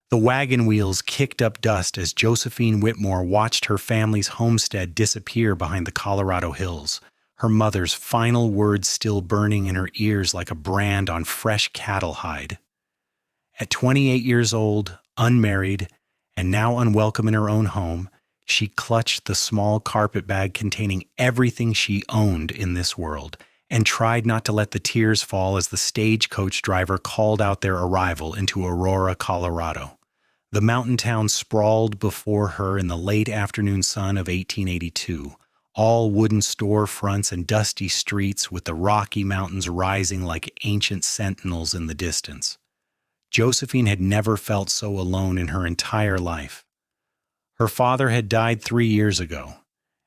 The wagon wheels kicked up dust as Josephine Whitmore watched her family's homestead disappear behind the Colorado hills, her mother's final words still burning in her ears like a brand on fresh cattle hide. At 28 years old, unmarried, and now unwelcome in her own home, she clutched the small carpet bag containing everything she owned in this world and tried not to let the tears fall as the stagecoach driver called out their arrival into Aurora, Colorado. The mountain town sprawled before her in the late afternoon sun of 1882, all wooden storefronts and dusty streets with the Rocky Mountains rising like ancient sentinels in the distance. Josephine had never felt so alone in her entire life. Her father had died 3 years ago,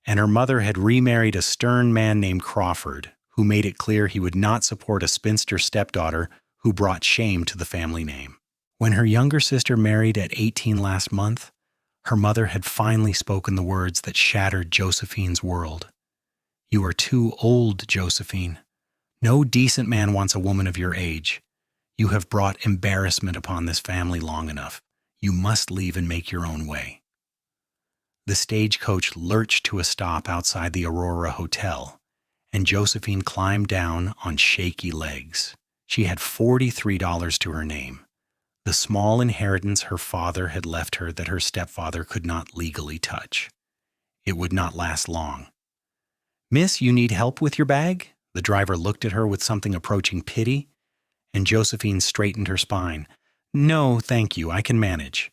and her mother had remarried a stern man named Crawford, who made it clear he would not support a spinster stepdaughter who brought shame to the family name. When her younger sister married at 18 last month, her mother had finally spoken the words that shattered Josephine's world. "You are too old, Josephine. No decent man wants a woman of your age. You have brought embarrassment upon this family long enough. You must leave and make your own way." The stagecoach lurched to a stop outside the Aurora Hotel, and Josephine climbed down on shaky legs. She had $43 to her name, the small inheritance her father had left her that her stepfather could not legally touch. It would not last long. "Miss, you need help with your bag?" The driver looked at her with something approaching pity, and Josephine straightened her spine. "No, thank you, I can manage."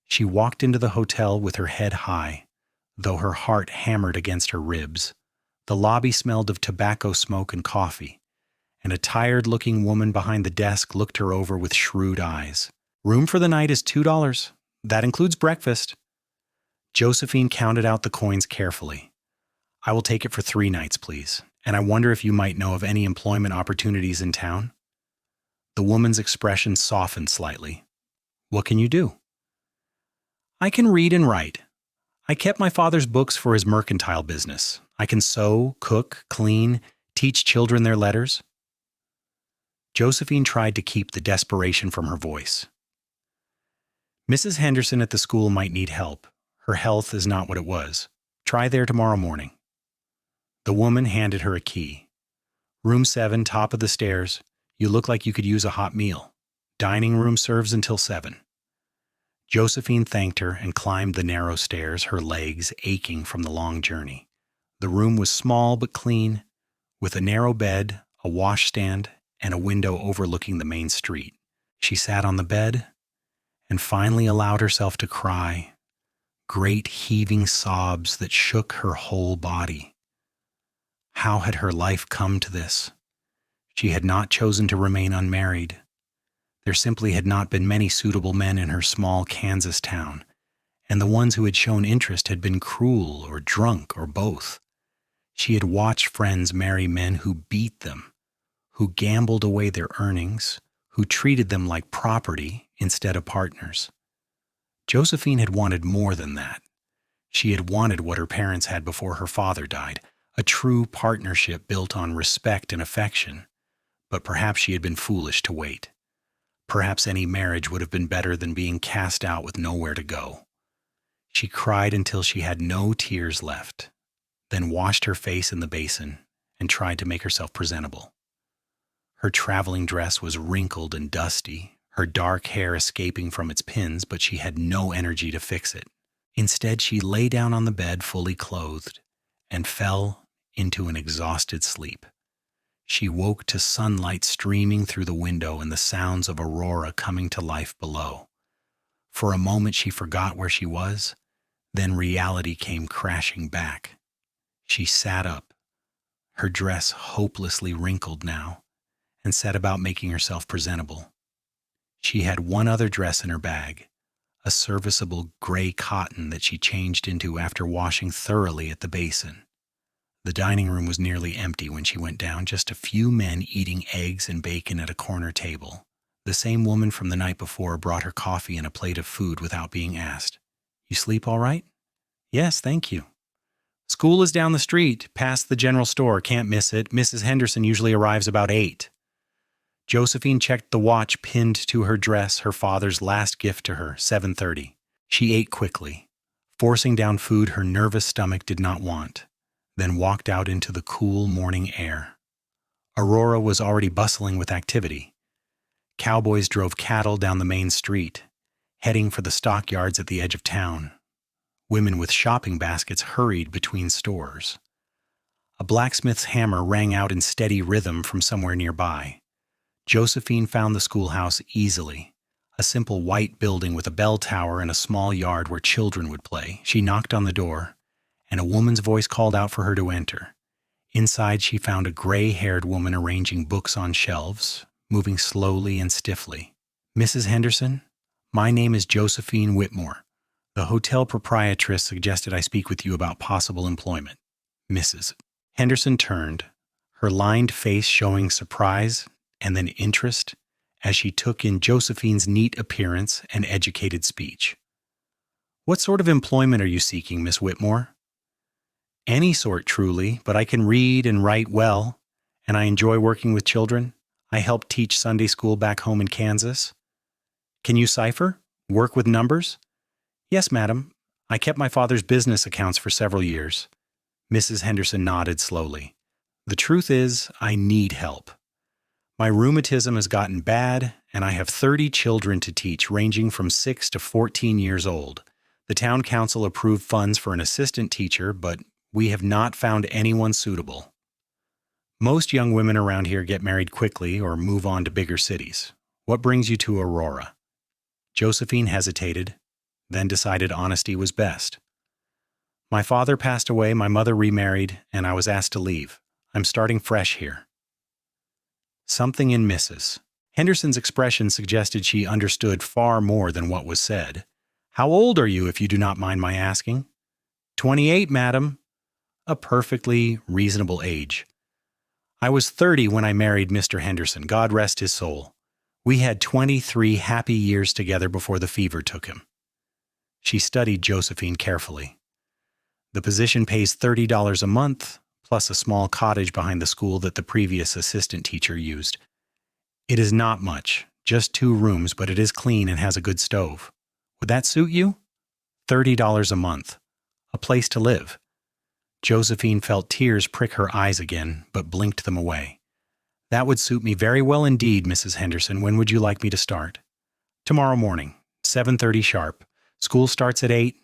She walked into the hotel with her head high, though her heart hammered against her ribs. The lobby smelled of tobacco smoke and coffee, and a tired-looking woman behind the desk looked her over with shrewd eyes. "Room for the night is $2. That includes breakfast." Josephine counted out the coins carefully. "I will take it for 3 nights, please, and I wonder if you might know of any employment opportunities in town?" The woman's expression softened slightly. "What can you do?" "I can read and write. I kept my father's books for his mercantile business. I can sew, cook, clean, teach children their letters." Josephine tried to keep the desperation from her voice. "Mrs. Henderson at the school might need help. Her health is not what it was. Try there tomorrow morning." The woman handed her a key. "Room 7, top of the stairs. You look like you could use a hot meal. Dining room serves until 7. Josephine thanked her and climbed the narrow stairs, her legs aching from the long journey. The room was small but clean, with a narrow bed, a washstand, and a window overlooking the main street. She sat on the bed and finally allowed herself to cry, great heaving sobs that shook her whole body. How had her life come to this? She had not chosen to remain unmarried. There simply had not been many suitable men in her small Kansas town, and the ones who had shown interest had been cruel or drunk or both. She had watched friends marry men who beat them, who gambled away their earnings, who treated them like property instead of partners. Josephine had wanted more than that. She had wanted what her parents had before her father died, a true partnership built on respect and affection. But perhaps she had been foolish to wait. Perhaps any marriage would have been better than being cast out with nowhere to go. She cried until she had no tears left, then washed her face in the basin and tried to make herself presentable. Her traveling dress was wrinkled and dusty, her dark hair escaping from its pins, but she had no energy to fix it. Instead, she lay down on the bed fully clothed and fell into an exhausted sleep. She woke to sunlight streaming through the window and the sounds of Aurora coming to life below. For a moment she forgot where she was, then reality came crashing back. She sat up, her dress hopelessly wrinkled now, and set about making herself presentable. She had one other dress in her bag, a serviceable gray cotton that she changed into after washing thoroughly at the basin. The dining room was nearly empty when she went down, just a few men eating eggs and bacon at a corner table. The same woman from the night before brought her coffee and a plate of food without being asked. "You sleep all right?" "Yes, thank you." "School is down the street, past the general store. Can't miss it. Mrs. Henderson usually arrives about 8. Josephine checked the watch pinned to her dress, her father's last gift to her, 7:30. She ate quickly, forcing down food her nervous stomach did not want, then walked out into the cool morning air. Aurora was already bustling with activity. Cowboys drove cattle down the main street, heading for the stockyards at the edge of town. Women with shopping baskets hurried between stores. A blacksmith's hammer rang out in steady rhythm from somewhere nearby. Josephine found the schoolhouse easily, a simple white building with a bell tower and a small yard where children would play. She knocked on the door, and a woman's voice called out for her to enter. Inside, she found a gray-haired woman arranging books on shelves, moving slowly and stiffly. "Mrs. Henderson, my name is Josephine Whitmore. The hotel proprietress suggested I speak with you about possible employment." Mrs. Henderson turned, her lined face showing surprise and then interest as she took in Josephine's neat appearance and educated speech. "What sort of employment are you seeking, Miss Whitmore?" "Any sort, truly, but I can read and write well, and I enjoy working with children. I help teach Sunday school back home in Kansas." "Can you cipher? Work with numbers?" "Yes, madam. I kept my father's business accounts for several years." Mrs. Henderson nodded slowly. "The truth is, I need help. My rheumatism has gotten bad, and I have 30 children to teach, ranging from 6 to 14 years old. The town council approved funds for an assistant teacher, but we have not found anyone suitable. Most young women around here get married quickly or move on to bigger cities. What brings you to Aurora?" Josephine hesitated, then decided honesty was best. "My father passed away, my mother remarried, and I was asked to leave. I'm starting fresh here." Something in Mrs. Henderson's expression suggested she understood far more than what was said. "How old are you, if you do not mind my asking?" 28, madam." A perfectly reasonable age. "I was 30 when I married Mr. Henderson, God rest his soul. We had 23 happy years together before the fever took him." She studied Josephine carefully. "The position pays $30 a month, plus a small cottage behind the school that the previous assistant teacher used. It is not much, just 2 rooms, but it is clean and has a good stove. Would that suit you? $30 a month. A place to live." Josephine felt tears prick her eyes again, but blinked them away. "That would suit me very well indeed, Mrs. Henderson. When would you like me to start?" "Tomorrow morning, 7:30 sharp. School starts at 8.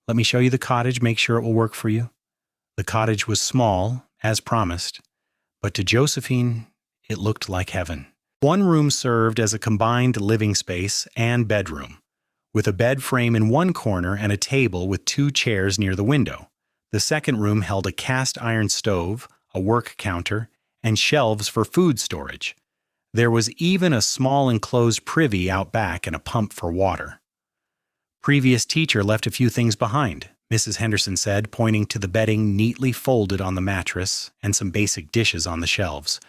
Let me show you the cottage, make sure it will work for you." The cottage was small, as promised, but to Josephine, it looked like heaven. One room served as a combined living space and bedroom, with a bed frame in one corner and a table with 2 chairs near the window. The second room held a cast iron stove, a work counter, and shelves for food storage. There was even a small enclosed privy out back and a pump for water. "Previous teacher left a few things behind," Mrs. Henderson said, pointing to the bedding neatly folded on the mattress and some basic dishes on the shelves.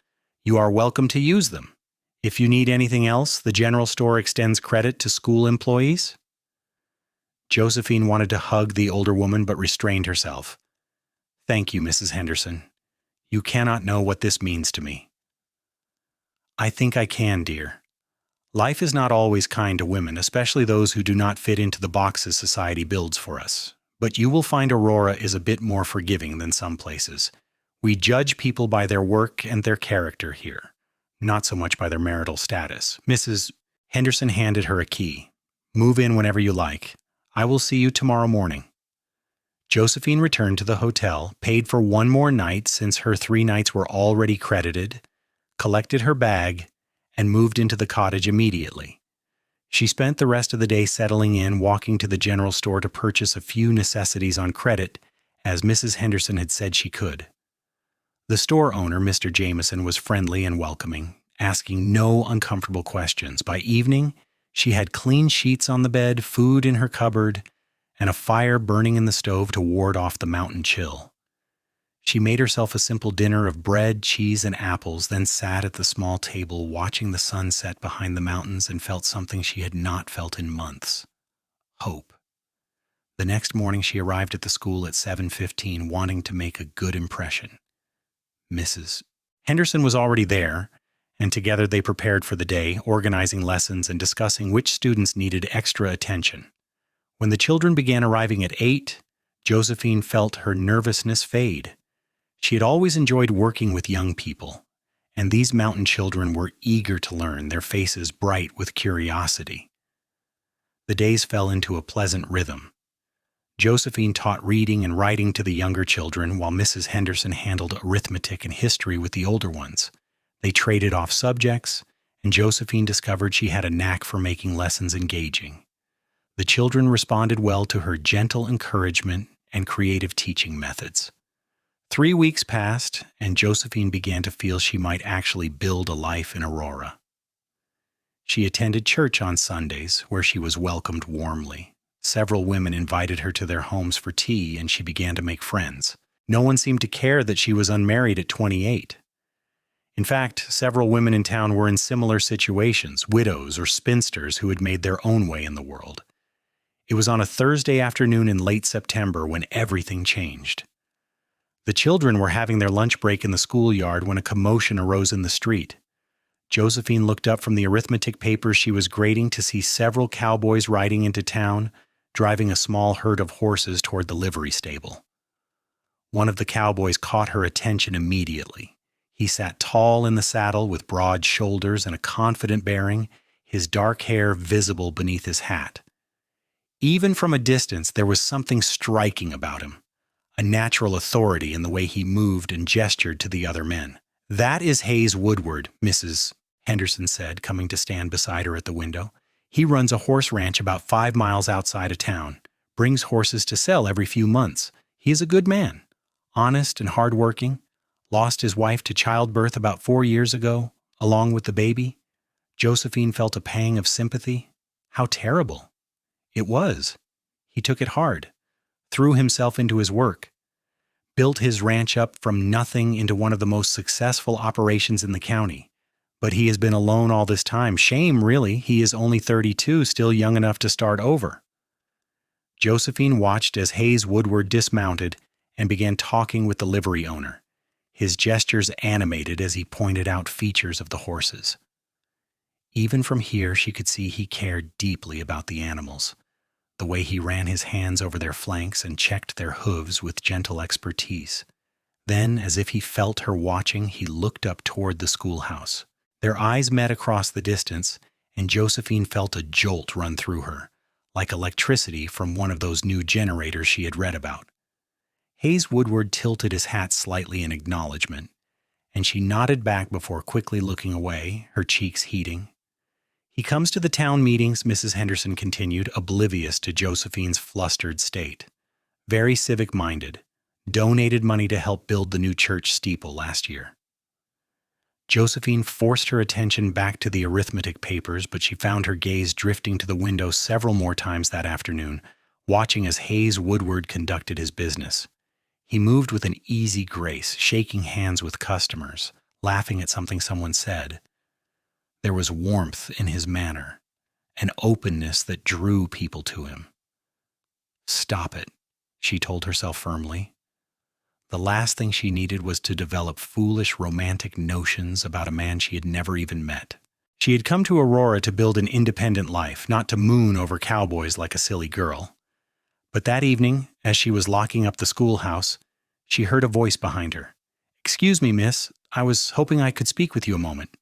"You are welcome to use them. If you need anything else, the general store extends credit to school employees." Josephine wanted to hug the older woman but restrained herself. "Thank you, Mrs. Henderson. You cannot know what this means to me." "I think I can, dear. Life is not always kind to women, especially those who do not fit into the boxes society builds for us. But you will find Aurora is a bit more forgiving than some places. We judge people by their work and their character here, not so much by their marital status." Mrs. Henderson handed her a key. "Move in whenever you like. I will see you tomorrow morning." Josephine returned to the hotel, paid for 1 more night since her 3 nights were already credited, collected her bag, and moved into the cottage immediately. She spent the rest of the day settling in, walking to the general store to purchase a few necessities on credit, as Mrs. Henderson had said she could. The store owner, Mr. Jameson, was friendly and welcoming, asking no uncomfortable questions. By evening, she had clean sheets on the bed, food in her cupboard, and a fire burning in the stove to ward off the mountain chill. She made herself a simple dinner of bread, cheese, and apples, then sat at the small table watching the sun set behind the mountains and felt something she had not felt in months: hope. The next morning she arrived at the school at 7:15, wanting to make a good impression. Mrs. Henderson was already there, and together they prepared for the day, organizing lessons and discussing which students needed extra attention. When the children began arriving at 8, Josephine felt her nervousness fade. She had always enjoyed working with young people, and these mountain children were eager to learn, their faces bright with curiosity. The days fell into a pleasant rhythm. Josephine taught reading and writing to the younger children, while Mrs. Henderson handled arithmetic and history with the older ones. They traded off subjects, and Josephine discovered she had a knack for making lessons engaging. The children responded well to her gentle encouragement and creative teaching methods. 3 weeks passed, and Josephine began to feel she might actually build a life in Aurora. She attended church on Sundays, where she was welcomed warmly. Several women invited her to their homes for tea, and she began to make friends. No one seemed to care that she was unmarried at 28. In fact, several women in town were in similar situations, widows or spinsters who had made their own way in the world. It was on a Thursday afternoon in late September when everything changed. The children were having their lunch break in the schoolyard when a commotion arose in the street. Josephine looked up from the arithmetic papers she was grading to see several cowboys riding into town, driving a small herd of horses toward the livery stable. One of the cowboys caught her attention immediately. He sat tall in the saddle with broad shoulders and a confident bearing, his dark hair visible beneath his hat. Even from a distance, there was something striking about him, a natural authority in the way he moved and gestured to the other men. "That is Hayes Woodward," Mrs. Henderson said, coming to stand beside her at the window. "He runs a horse ranch about 5 miles outside of town, brings horses to sell every few months. He is a good man, honest and hardworking, lost his wife to childbirth about 4 years ago, along with the baby." Josephine felt a pang of sympathy. How terrible! It was. He took it hard, threw himself into his work, built his ranch up from nothing into one of the most successful operations in the county. But he has been alone all this time. Shame, really. He is only 32, still young enough to start over. Josephine watched as Hayes Woodward dismounted and began talking with the livery owner, his gestures animated as he pointed out features of the horses. Even from here, she could see he cared deeply about the animals. The way he ran his hands over their flanks and checked their hooves with gentle expertise. Then, as if he felt her watching, he looked up toward the schoolhouse. Their eyes met across the distance, and Josephine felt a jolt run through her, like electricity from one of those new generators she had read about. Hayes Woodward tilted his hat slightly in acknowledgement, and she nodded back before quickly looking away, her cheeks heating. "He comes to the town meetings," Mrs. Henderson continued, oblivious to Josephine's flustered state. "Very civic-minded. Donated money to help build the new church steeple last year." Josephine forced her attention back to the arithmetic papers, but she found her gaze drifting to the window several more times that afternoon, watching as Hayes Woodward conducted his business. He moved with an easy grace, shaking hands with customers, laughing at something someone said. There was warmth in his manner, an openness that drew people to him. "Stop it," she told herself firmly. The last thing she needed was to develop foolish romantic notions about a man she had never even met. She had come to Aurora to build an independent life, not to moon over cowboys like a silly girl. But that evening, as she was locking up the schoolhouse, she heard a voice behind her. "Excuse me, miss. I was hoping I could speak with you a moment."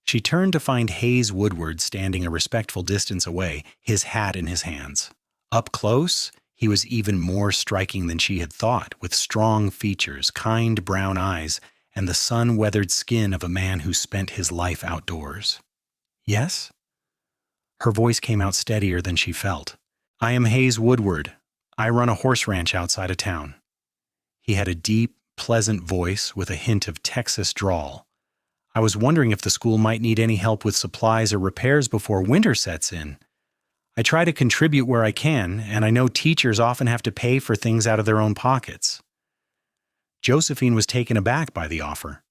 She turned to find Hayes Woodward standing a respectful distance away, his hat in his hands. Up close, he was even more striking than she had thought, with strong features, kind brown eyes, and the sun-weathered skin of a man who spent his life outdoors. "Yes?" Her voice came out steadier than she felt. "I am Hayes Woodward. I run a horse ranch outside of town." He had a deep, pleasant voice with a hint of Texas drawl. "I was wondering if the school might need any help with supplies or repairs before winter sets in. I try to contribute where I can, and I know teachers often have to pay for things out of their own pockets." Josephine was taken aback by the offer.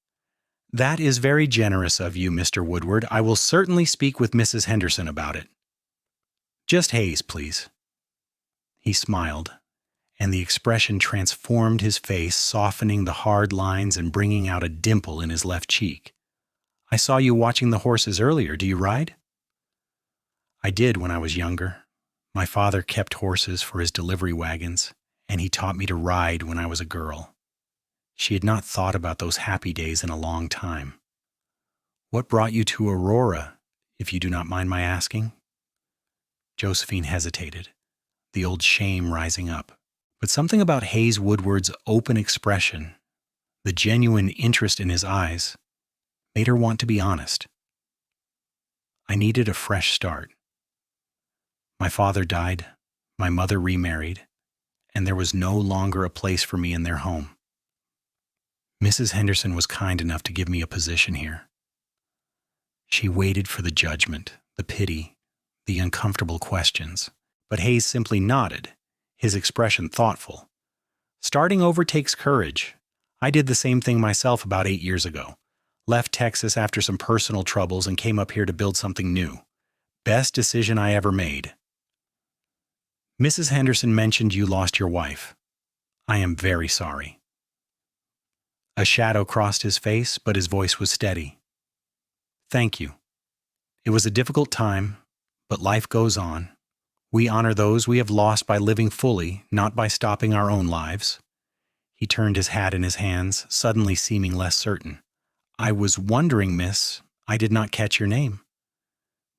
"That is very generous of you, Mr. Woodward. I will certainly speak with Mrs. Henderson about it." "Just Hayes, please." He smiled, and the expression transformed his face, softening the hard lines and bringing out a dimple in his left cheek. I saw you watching the horses earlier. Do you ride? I did when I was younger. My father kept horses for his delivery wagons, and he taught me to ride when I was a girl. She had not thought about those happy days in a long time. What brought you to Aurora, if you do not mind my asking? Josephine hesitated, the old shame rising up. But something about Hayes Woodward's open expression, the genuine interest in his eyes, made her want to be honest. I needed a fresh start. My father died, my mother remarried, and there was no longer a place for me in their home. Mrs. Henderson was kind enough to give me a position here. She waited for the judgment, the pity, the uncomfortable questions, but Hayes simply nodded, his expression thoughtful. Starting over takes courage. I did the same thing myself about 8 years ago. Left Texas after some personal troubles and came up here to build something new. Best decision I ever made. Mrs. Henderson mentioned you lost your wife. I am very sorry. A shadow crossed his face, but his voice was steady. Thank you. It was a difficult time, but life goes on. We honor those we have lost by living fully, not by stopping our own lives. He turned his hat in his hands, suddenly seeming less certain. I was wondering, miss, I did not catch your name.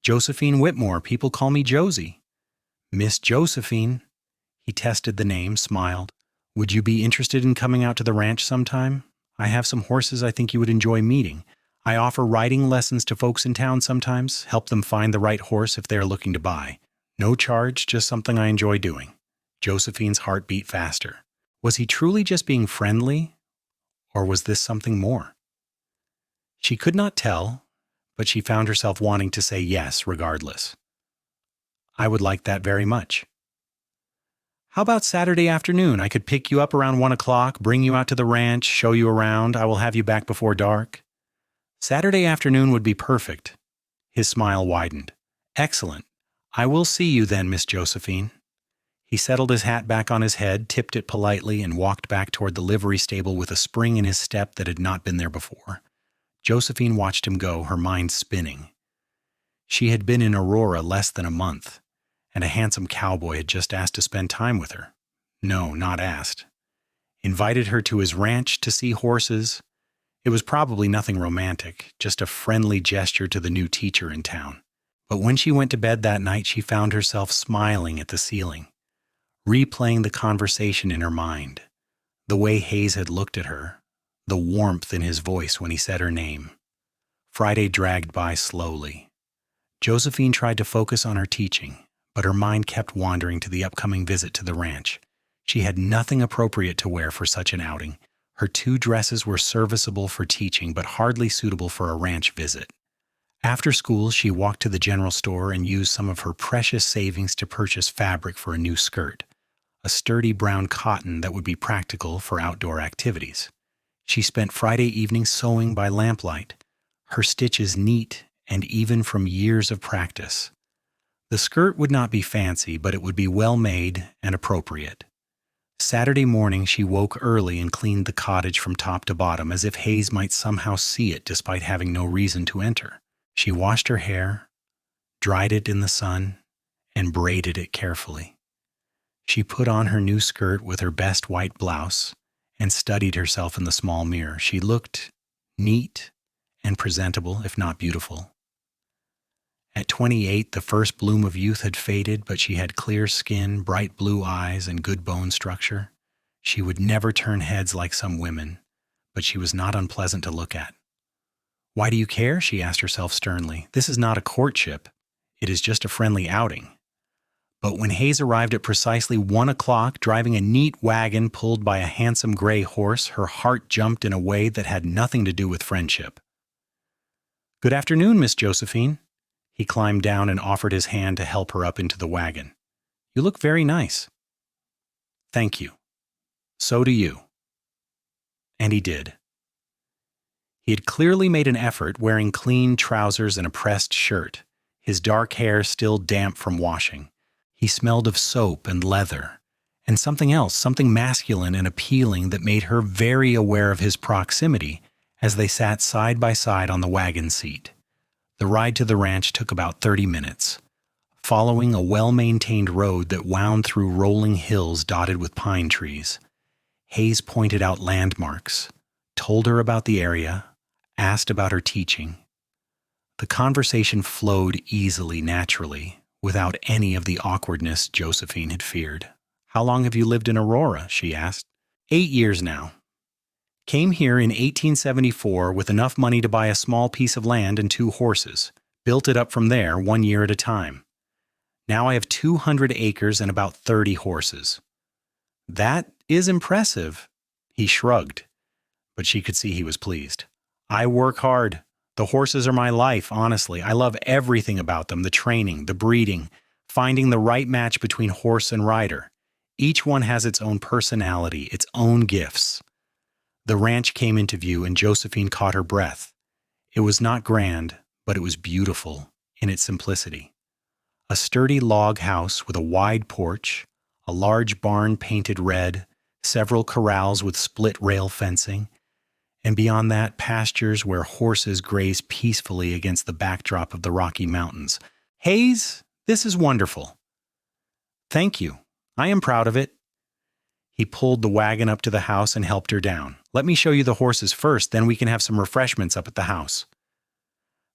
Josephine Whitmore, people call me Josie. Miss Josephine. He tested the name, smiled. Would you be interested in coming out to the ranch sometime? I have some horses I think you would enjoy meeting. I offer riding lessons to folks in town sometimes, help them find the right horse if they are looking to buy. No charge, just something I enjoy doing. Josephine's heart beat faster. Was he truly just being friendly, or was this something more? She could not tell, but she found herself wanting to say yes regardless. I would like that very much. How about Saturday afternoon? I could pick you up around 1 o'clock, bring you out to the ranch, show you around. I will have you back before dark. Saturday afternoon would be perfect. His smile widened. Excellent. I will see you then, Miss Josephine. He settled his hat back on his head, tipped it politely, and walked back toward the livery stable with a spring in his step that had not been there before. Josephine watched him go, her mind spinning. She had been in Aurora less than a month, and a handsome cowboy had just asked to spend time with her. No, not asked. Invited her to his ranch to see horses. It was probably nothing romantic, just a friendly gesture to the new teacher in town. But when she went to bed that night, she found herself smiling at the ceiling, replaying the conversation in her mind, the way Hayes had looked at her, the warmth in his voice when he said her name. Friday dragged by slowly. Josephine tried to focus on her teaching, but her mind kept wandering to the upcoming visit to the ranch. She had nothing appropriate to wear for such an outing. Her 2 dresses were serviceable for teaching, but hardly suitable for a ranch visit. After school, she walked to the general store and used some of her precious savings to purchase fabric for a new skirt, a sturdy brown cotton that would be practical for outdoor activities. She spent Friday evening sewing by lamplight, her stitches neat and even from years of practice. The skirt would not be fancy, but it would be well made and appropriate. Saturday morning, she woke early and cleaned the cottage from top to bottom as if Hayes might somehow see it despite having no reason to enter. She washed her hair, dried it in the sun, and braided it carefully. She put on her new skirt with her best white blouse and studied herself in the small mirror. She looked neat and presentable, if not beautiful. At 28, the first bloom of youth had faded, but she had clear skin, bright blue eyes, and good bone structure. She would never turn heads like some women, but she was not unpleasant to look at. Why do you care? She asked herself sternly. This is not a courtship. It is just a friendly outing. But when Hayes arrived at precisely 1 o'clock, driving a neat wagon pulled by a handsome gray horse, her heart jumped in a way that had nothing to do with friendship. Good afternoon, Miss Josephine. He climbed down and offered his hand to help her up into the wagon. You look very nice. Thank you. So do you. And he did. He had clearly made an effort, wearing clean trousers and a pressed shirt, his dark hair still damp from washing. He smelled of soap and leather, and something else, something masculine and appealing that made her very aware of his proximity as they sat side by side on the wagon seat. The ride to the ranch took about 30 minutes, following a well-maintained road that wound through rolling hills dotted with pine trees. Hayes pointed out landmarks, told her about the area, asked about her teaching. The conversation flowed easily, naturally, without any of the awkwardness Josephine had feared. "How long have you lived in Aurora?" she asked. 8 years now. Came here in 1874 with enough money to buy a small piece of land and 2 horses. Built it up from there, 1 year at a time. Now I have 200 acres and about 30 horses. "That is impressive." He shrugged, but she could see he was pleased. "I work hard. The horses are my life, honestly. I love everything about them, the training, the breeding, finding the right match between horse and rider. Each one has its own personality, its own gifts." The ranch came into view, and Josephine caught her breath. It was not grand, but it was beautiful in its simplicity. A sturdy log house with a wide porch, a large barn painted red, several corrals with split rail fencing, and beyond that, pastures where horses graze peacefully against the backdrop of the Rocky Mountains. "Hayes, this is wonderful." "Thank you. I am proud of it." He pulled the wagon up to the house and helped her down. "Let me show you the horses first, then we can have some refreshments up at the house."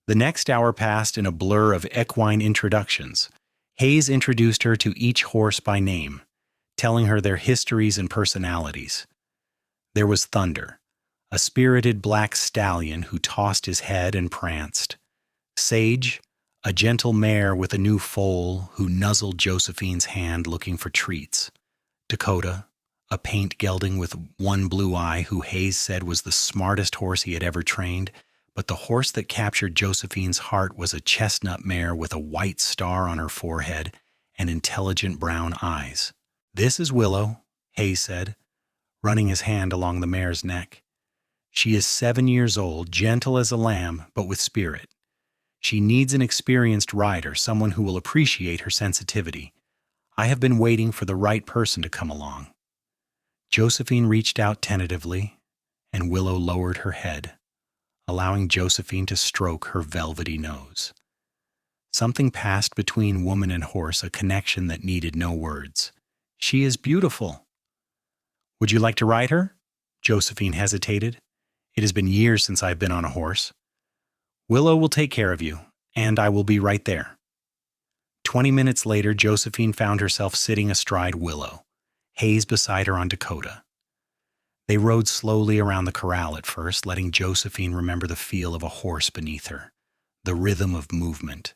The next hour passed in a blur of equine introductions. Hayes introduced her to each horse by name, telling her their histories and personalities. There was Thunder, a spirited black stallion who tossed his head and pranced. Sage, a gentle mare with a new foal who nuzzled Josephine's hand looking for treats. Dakota, a paint gelding with one blue eye who Hayes said was the smartest horse he had ever trained, but the horse that captured Josephine's heart was a chestnut mare with a white star on her forehead and intelligent brown eyes. "This is Willow," Hayes said, running his hand along the mare's neck. "She is 7 years old, gentle as a lamb, but with spirit. She needs an experienced rider, someone who will appreciate her sensitivity. I have been waiting for the right person to come along." Josephine reached out tentatively, and Willow lowered her head, allowing Josephine to stroke her velvety nose. Something passed between woman and horse, a connection that needed no words. "She is beautiful." "Would you like to ride her?" Josephine hesitated. "It has been years since I've been on a horse." "Willow will take care of you, and I will be right there." 20 minutes later, Josephine found herself sitting astride Willow, Hayes beside her on Dakota. They rode slowly around the corral at first, letting Josephine remember the feel of a horse beneath her, the rhythm of movement,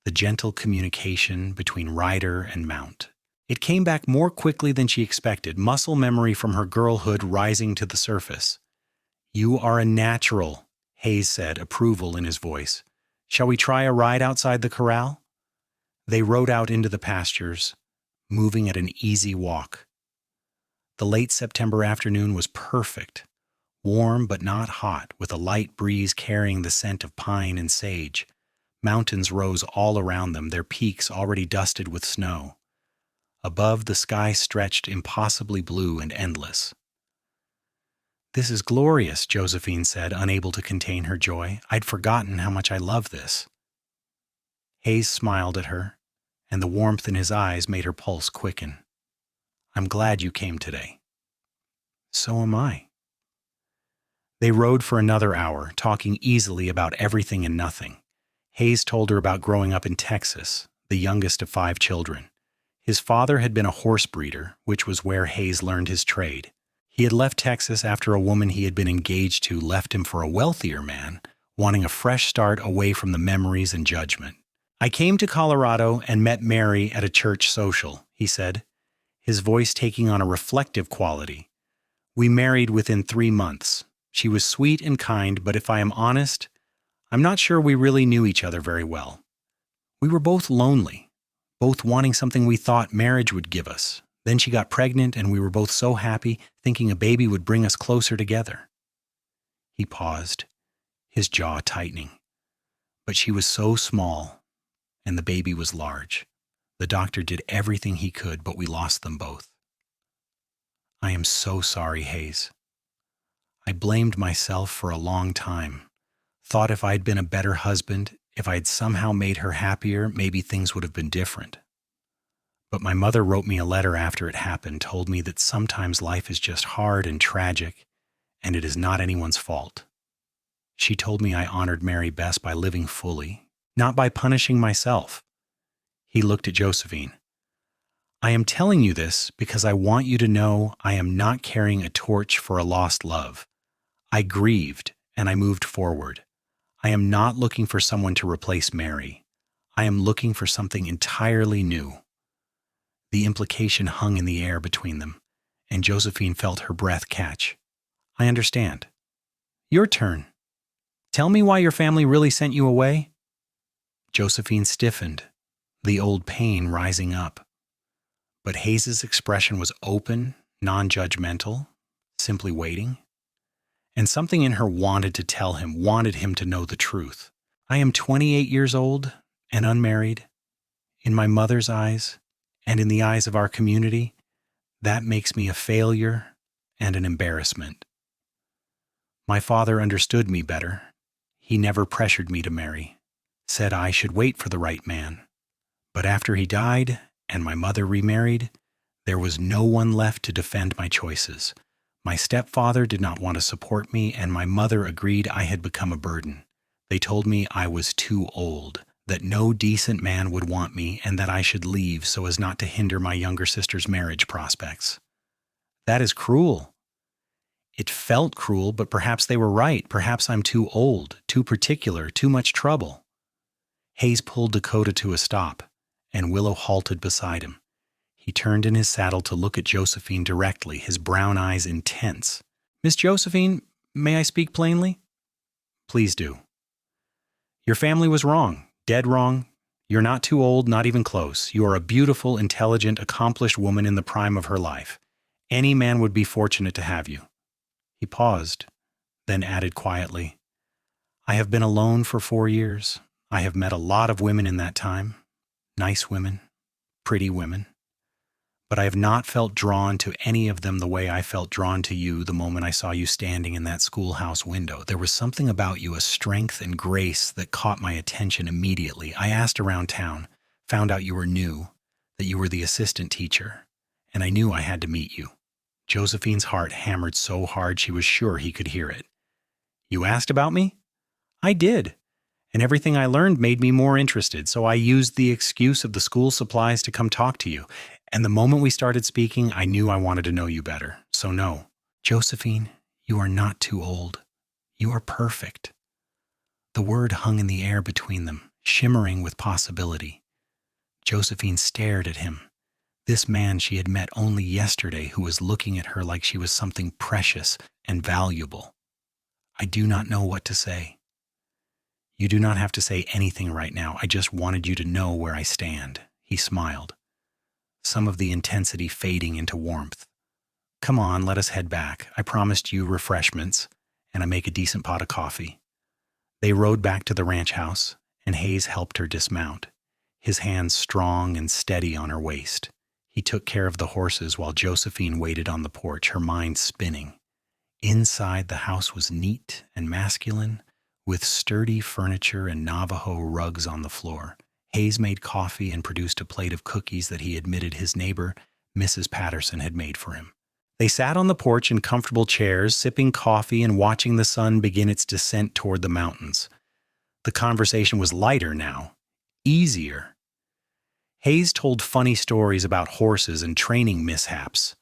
the gentle communication between rider and mount. It came back more quickly than she expected, muscle memory from her girlhood rising to the surface. "You are a natural," Hayes said, approval in his voice. "Shall we try a ride outside the corral?" They rode out into the pastures, moving at an easy walk. The late September afternoon was perfect, warm but not hot, with a light breeze carrying the scent of pine and sage. Mountains rose all around them, their peaks already dusted with snow. Above, the sky stretched impossibly blue and endless. "This is glorious," Josephine said, unable to contain her joy. "I'd forgotten how much I love this." Hayes smiled at her, and the warmth in his eyes made her pulse quicken. "I'm glad you came today." "So am I." They rode for another hour, talking easily about everything and nothing. Hayes told her about growing up in Texas, the youngest of 5 children. His father had been a horse breeder, which was where Hayes learned his trade. He had left Texas after a woman he had been engaged to left him for a wealthier man, wanting a fresh start away from the memories and judgment. "I came to Colorado and met Mary at a church social," he said, his voice taking on a reflective quality. "We married within 3 months. She was sweet and kind, but if I am honest, I'm not sure we really knew each other very well. We were both lonely, both wanting something we thought marriage would give us. Then she got pregnant, and we were both so happy, thinking a baby would bring us closer together." He paused, his jaw tightening. "But she was so small, and the baby was large. The doctor did everything he could, but we lost them both." "I am so sorry, Hayes." I blamed myself for a long time. Thought if I'd been a better husband, if I'd somehow made her happier, maybe things would have been different. But my mother wrote me a letter after it happened, told me that sometimes life is just hard and tragic, and it is not anyone's fault. She told me I honored Mary best by living fully, not by punishing myself. He looked at Josephine. I am telling you this because I want you to know I am not carrying a torch for a lost love. I grieved and I moved forward. I am not looking for someone to replace Mary. I am looking for something entirely new. The implication hung in the air between them, and Josephine felt her breath catch. I understand. Your turn. Tell me why your family really sent you away. Josephine stiffened, the old pain rising up. But Hayes's expression was open, non-judgmental, simply waiting. And something in her wanted to tell him, wanted him to know the truth. I am 28 years old and unmarried. In my mother's eyes, and in the eyes of our community, that makes me a failure and an embarrassment. My father understood me better. He never pressured me to marry, said I should wait for the right man. But after he died and my mother remarried, there was no one left to defend my choices. My stepfather did not want to support me, and my mother agreed I had become a burden. They told me I was too old, that no decent man would want me, and that I should leave so as not to hinder my younger sister's marriage prospects. That is cruel. It felt cruel, but perhaps they were right. Perhaps I'm too old, too particular, too much trouble. Hayes pulled Dakota to a stop, and Willow halted beside him. He turned in his saddle to look at Josephine directly, his brown eyes intense. Miss Josephine, may I speak plainly? Please do. Your family was wrong, dead wrong. You're not too old, not even close. You are a beautiful, intelligent, accomplished woman in the prime of her life. Any man would be fortunate to have you. He paused, then added quietly, I have been alone for 4 years. I have met a lot of women in that time. Nice women, pretty women. But I have not felt drawn to any of them the way I felt drawn to you the moment I saw you standing in that schoolhouse window. There was something about you, a strength and grace that caught my attention immediately. I asked around town, found out you were new, that you were the assistant teacher, and I knew I had to meet you. Josephine's heart hammered so hard she was sure he could hear it. You asked about me? I did. And everything I learned made me more interested, so I used the excuse of the school supplies to come talk to you. And the moment we started speaking, I knew I wanted to know you better. So no, Josephine, you are not too old. You are perfect. The word hung in the air between them, shimmering with possibility. Josephine stared at him. This man she had met only yesterday who was looking at her like she was something precious and valuable. I do not know what to say. You do not have to say anything right now. I just wanted you to know where I stand. He smiled, some of the intensity fading into warmth. Come on, let us head back. I promised you refreshments, and I make a decent pot of coffee. They rode back to the ranch house, and Hayes helped her dismount, his hands strong and steady on her waist. He took care of the horses while Josephine waited on the porch, her mind spinning. Inside, the house was neat and masculine, with sturdy furniture and Navajo rugs on the floor. Hayes made coffee and produced a plate of cookies that he admitted his neighbor, Mrs. Patterson, had made for him. They sat on the porch in comfortable chairs, sipping coffee and watching the sun begin its descent toward the mountains. The conversation was lighter now, easier. Hayes told funny stories about horses and training mishaps.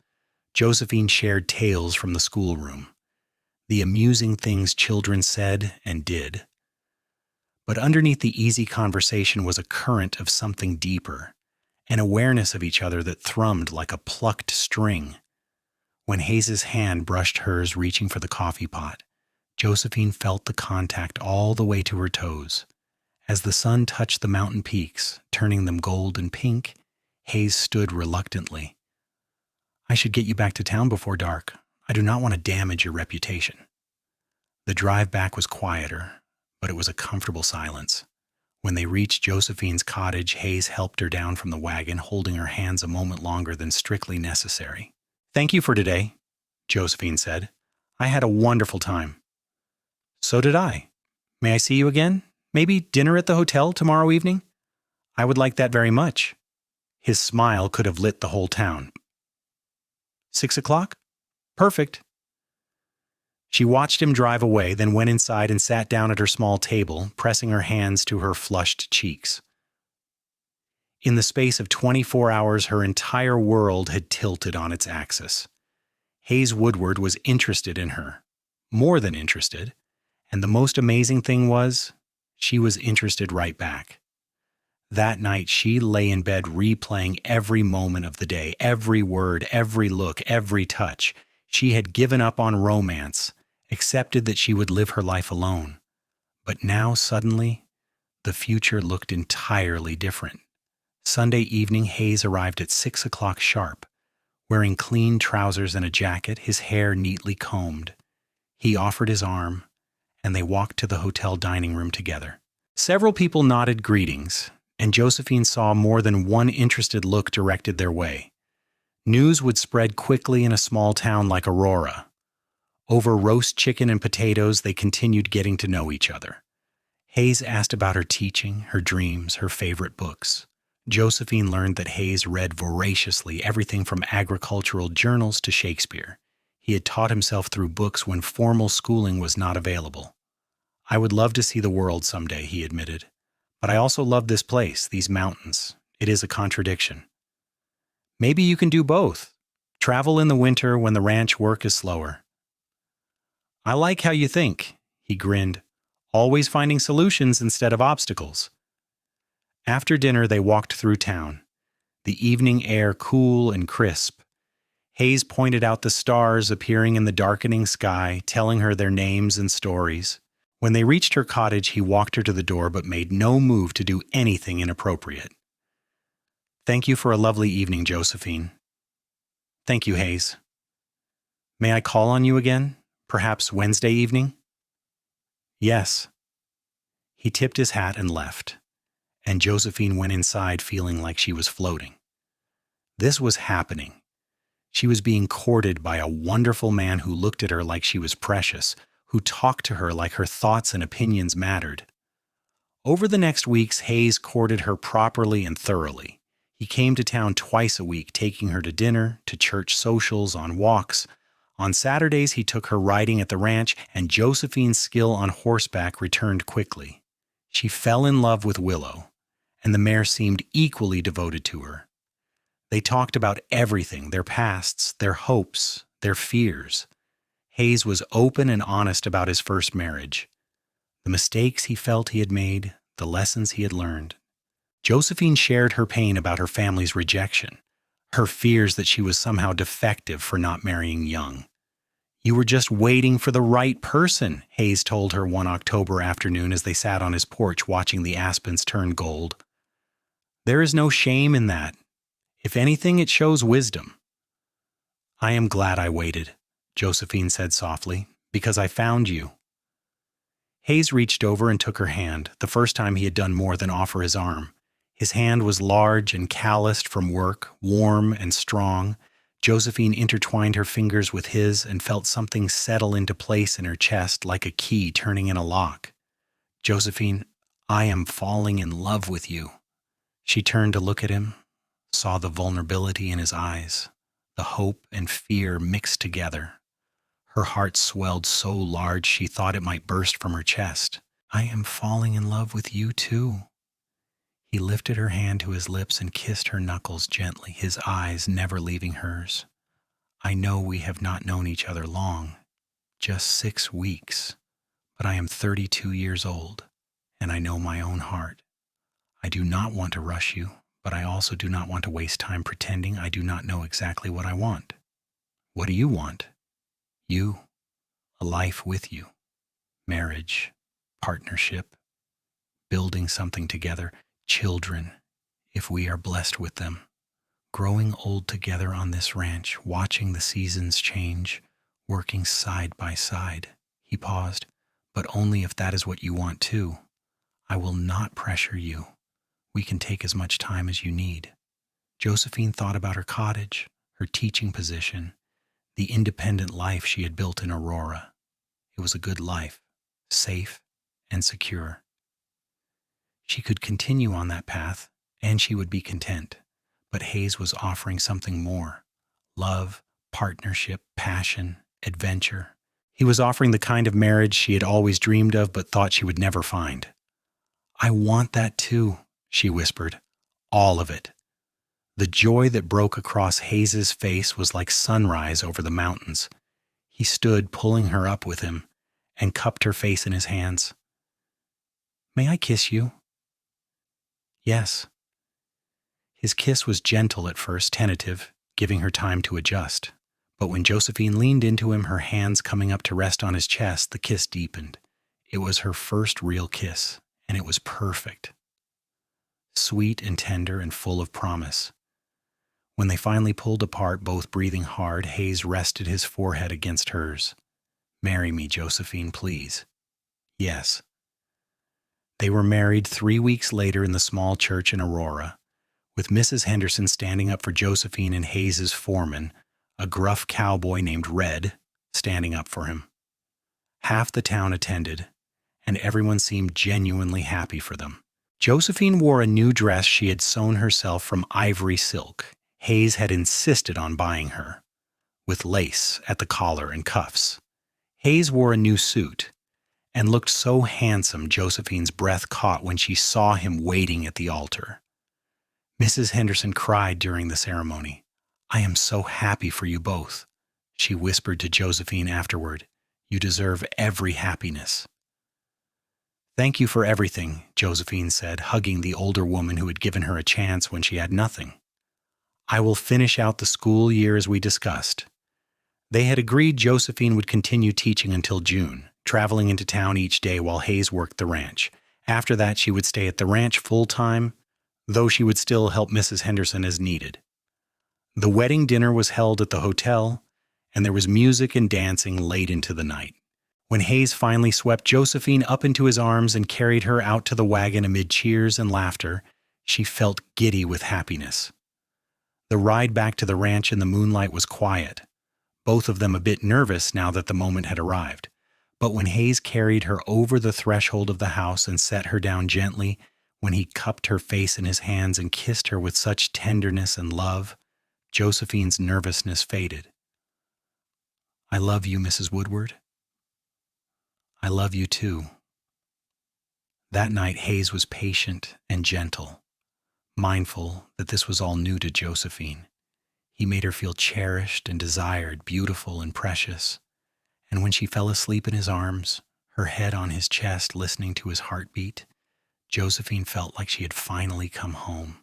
Josephine shared tales from the schoolroom, the amusing things children said and did. But underneath the easy conversation was a current of something deeper, an awareness of each other that thrummed like a plucked string. When Hayes's hand brushed hers, reaching for the coffee pot, Josephine felt the contact all the way to her toes. As the sun touched the mountain peaks, turning them gold and pink, Hayes stood reluctantly. I should get you back to town before dark. I do not want to damage your reputation. The drive back was quieter, but it was a comfortable silence. When they reached Josephine's cottage, Hayes helped her down from the wagon, holding her hands a moment longer than strictly necessary. Thank you for today, Josephine said. I had a wonderful time. So did I. May I see you again? Maybe dinner at the hotel tomorrow evening? I would like that very much. His smile could have lit the whole town. 6 o'clock? Perfect. She watched him drive away, then went inside and sat down at her small table, pressing her hands to her flushed cheeks. In the space of 24 hours, her entire world had tilted on its axis. Hayes Woodward was interested in her, more than interested, and the most amazing thing was, she was interested right back. That night, she lay in bed replaying every moment of the day, every word, every look, every touch. She had given up on romance, accepted that she would live her life alone. But now, suddenly, the future looked entirely different. Sunday evening, Hayes arrived at 6 o'clock sharp, wearing clean trousers and a jacket, his hair neatly combed. He offered his arm, and they walked to the hotel dining room together. Several people nodded greetings, and Josephine saw more than one interested look directed their way. News would spread quickly in a small town like Aurora. Over roast chicken and potatoes, they continued getting to know each other. Hayes asked about her teaching, her dreams, her favorite books. Josephine learned that Hayes read voraciously everything from agricultural journals to Shakespeare. He had taught himself through books when formal schooling was not available. I would love to see the world someday, he admitted. But I also love this place, these mountains. It is a contradiction. Maybe you can do both. Travel in the winter when the ranch work is slower. I like how you think, he grinned, always finding solutions instead of obstacles. After dinner, they walked through town, the evening air cool and crisp. Hayes pointed out the stars appearing in the darkening sky, telling her their names and stories. When they reached her cottage, he walked her to the door but made no move to do anything inappropriate. Thank you for a lovely evening, Josephine. Thank you, Hayes. May I call on you again? Perhaps Wednesday evening? Yes. He tipped his hat and left, and Josephine went inside feeling like she was floating. This was happening. She was being courted by a wonderful man who looked at her like she was precious, who talked to her like her thoughts and opinions mattered. Over the next weeks, Hayes courted her properly and thoroughly. He came to town twice a week, taking her to dinner, to church socials, on walks. On Saturdays, he took her riding at the ranch, and Josephine's skill on horseback returned quickly. She fell in love with Willow, and the mare seemed equally devoted to her. They talked about everything, their pasts, their hopes, their fears. Hayes was open and honest about his first marriage, the mistakes he felt he had made, the lessons he had learned. Josephine shared her pain about her family's rejection, her fears that she was somehow defective for not marrying young. You were just waiting for the right person, Hayes told her one October afternoon as they sat on his porch watching the aspens turn gold. There is no shame in that. If anything, it shows wisdom. I am glad I waited, Josephine said softly, because I found you. Hayes reached over and took her hand, the first time he had done more than offer his arm. His hand was large and calloused from work, warm and strong. Josephine intertwined her fingers with his and felt something settle into place in her chest like a key turning in a lock. Josephine, I am falling in love with you. She turned to look at him, saw the vulnerability in his eyes, the hope and fear mixed together. Her heart swelled so large she thought it might burst from her chest. I am falling in love with you too. He lifted her hand to his lips and kissed her knuckles gently, his eyes never leaving hers. I know we have not known each other long, just 6 weeks, but I am 32 years old, and I know my own heart. I do not want to rush you, but I also do not want to waste time pretending I do not know exactly what I want. What do you want? You, a life with you, marriage, partnership, building something together, children, if we are blessed with them, growing old together on this ranch, watching the seasons change, working side by side. He paused, but only if that is what you want too. I will not pressure you. We can take as much time as you need. Josephine thought about her cottage, her teaching position. the independent life she had built in Aurora. It was a good life, safe and secure. She could continue on that path, and she would be content. But Hayes was offering something more: love, partnership, passion, adventure. He was offering the kind of marriage she had always dreamed of but thought she would never find. "I want that too," she whispered. "All of it." The joy that broke across Hayes's face was like sunrise over the mountains. He stood, pulling her up with him, and cupped her face in his hands. "May I kiss you?" "Yes." His kiss was gentle at first, tentative, giving her time to adjust. But when Josephine leaned into him, her hands coming up to rest on his chest, the kiss deepened. It was her first real kiss, and it was perfect. Sweet and tender and full of promise. When they finally pulled apart, both breathing hard, Hayes rested his forehead against hers. "Marry me, Josephine, please." "Yes." They were married 3 weeks later in the small church in Aurora, with Mrs. Henderson standing up for Josephine and Hayes's foreman, a gruff cowboy named Red, standing up for him. Half the town attended, and everyone seemed genuinely happy for them. Josephine wore a new dress she had sewn herself from ivory silk. Hayes had insisted on buying her, with lace at the collar and cuffs. Hayes wore a new suit, and looked so handsome Josephine's breath caught when she saw him waiting at the altar. Mrs. Henderson cried during the ceremony. "I am so happy for you both," she whispered to Josephine afterward. "You deserve every happiness." "Thank you for everything," Josephine said, hugging the older woman who had given her a chance when she had nothing. "I will finish out the school year as we discussed." They had agreed Josephine would continue teaching until June, traveling into town each day while Hayes worked the ranch. After that, she would stay at the ranch full-time, though she would still help Mrs. Henderson as needed. The wedding dinner was held at the hotel, and there was music and dancing late into the night. When Hayes finally swept Josephine up into his arms and carried her out to the wagon amid cheers and laughter, she felt giddy with happiness. The ride back to the ranch in the moonlight was quiet, both of them a bit nervous now that the moment had arrived. But when Hayes carried her over the threshold of the house and set her down gently, when he cupped her face in his hands and kissed her with such tenderness and love, Josephine's nervousness faded. "I love you, Mrs. Woodward." "I love you too." That night Hayes was patient and gentle, mindful that this was all new to Josephine. He made her feel cherished and desired, beautiful and precious. And when she fell asleep in his arms, her head on his chest listening to his heartbeat, Josephine felt like she had finally come home.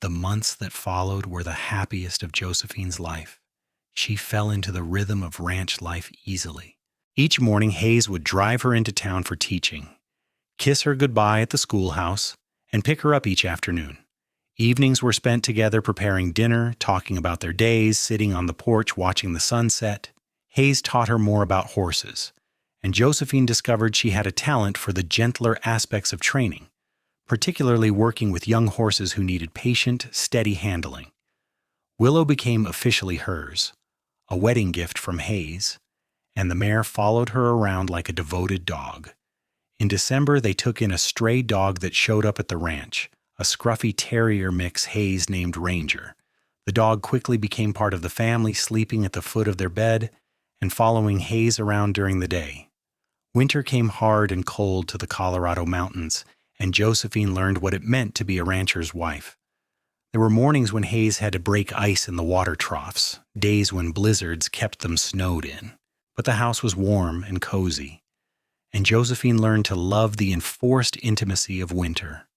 The months that followed were the happiest of Josephine's life. She fell into the rhythm of ranch life easily. Each morning, Hayes would drive her into town for teaching, kiss her goodbye at the schoolhouse, and pick her up each afternoon. Evenings were spent together preparing dinner, talking about their days, sitting on the porch watching the sunset. Hayes taught her more about horses, and Josephine discovered she had a talent for the gentler aspects of training, particularly working with young horses who needed patient, steady handling. Willow became officially hers, a wedding gift from Hayes, and the mare followed her around like a devoted dog. In December, they took in a stray dog that showed up at the ranch, a scruffy terrier mix Hayes named Ranger. The dog quickly became part of the family, sleeping at the foot of their bed and following Hayes around during the day. Winter came hard and cold to the Colorado mountains, and Josephine learned what it meant to be a rancher's wife. There were mornings when Hayes had to break ice in the water troughs, days when blizzards kept them snowed in. But the house was warm and cozy, and Josephine learned to love the enforced intimacy of winter.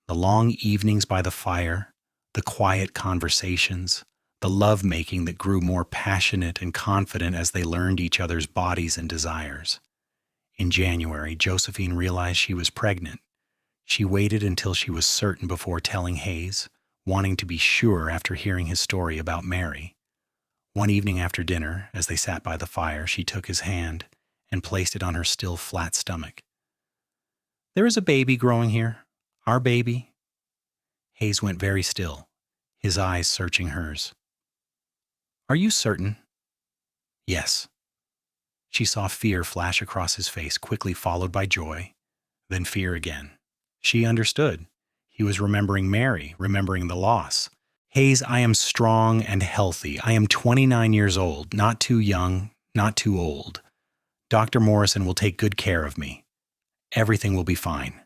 The long evenings by the fire, the quiet conversations, the love-making that grew more passionate and confident as they learned each other's bodies and desires. In January, Josephine realized she was pregnant. She waited until she was certain before telling Hayes, wanting to be sure after hearing his story about Mary. One evening after dinner, as they sat by the fire, she took his hand and placed it on her still flat stomach. "There is a baby growing here. Our baby." Hayes went very still, his eyes searching hers. "Are you certain?" Yes. She saw fear flash across his face, quickly followed by joy, then fear again. She understood. He was remembering Mary, remembering the loss. Hayes, I am strong and healthy. I am 29 years old, not too young, not too old. Dr. Morrison will take good care of me. Everything will be fine.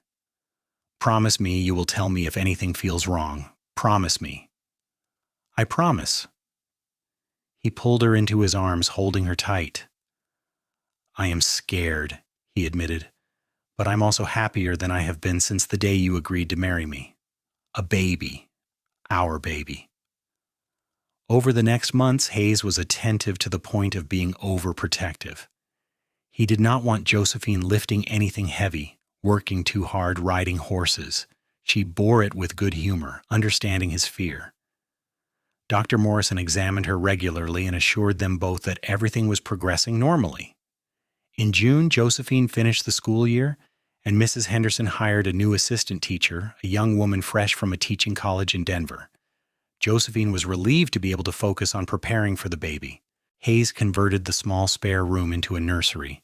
Promise me you will tell me if anything feels wrong. Promise me. I promise. He pulled her into his arms, holding her tight. I am scared, he admitted, but I'm also happier than I have been since the day you agreed to marry me. A baby. Our baby. Over the next months, Hayes was attentive to the point of being overprotective. He did not want Josephine lifting anything heavy, working too hard, riding horses. She bore it with good humor, understanding his fear. Dr. Morrison examined her regularly and assured them both that everything was progressing normally. In June, Josephine finished the school year, and Mrs. Henderson hired a new assistant teacher, a young woman fresh from a teaching college in Denver. Josephine was relieved to be able to focus on preparing for the baby. Hayes converted the small spare room into a nursery,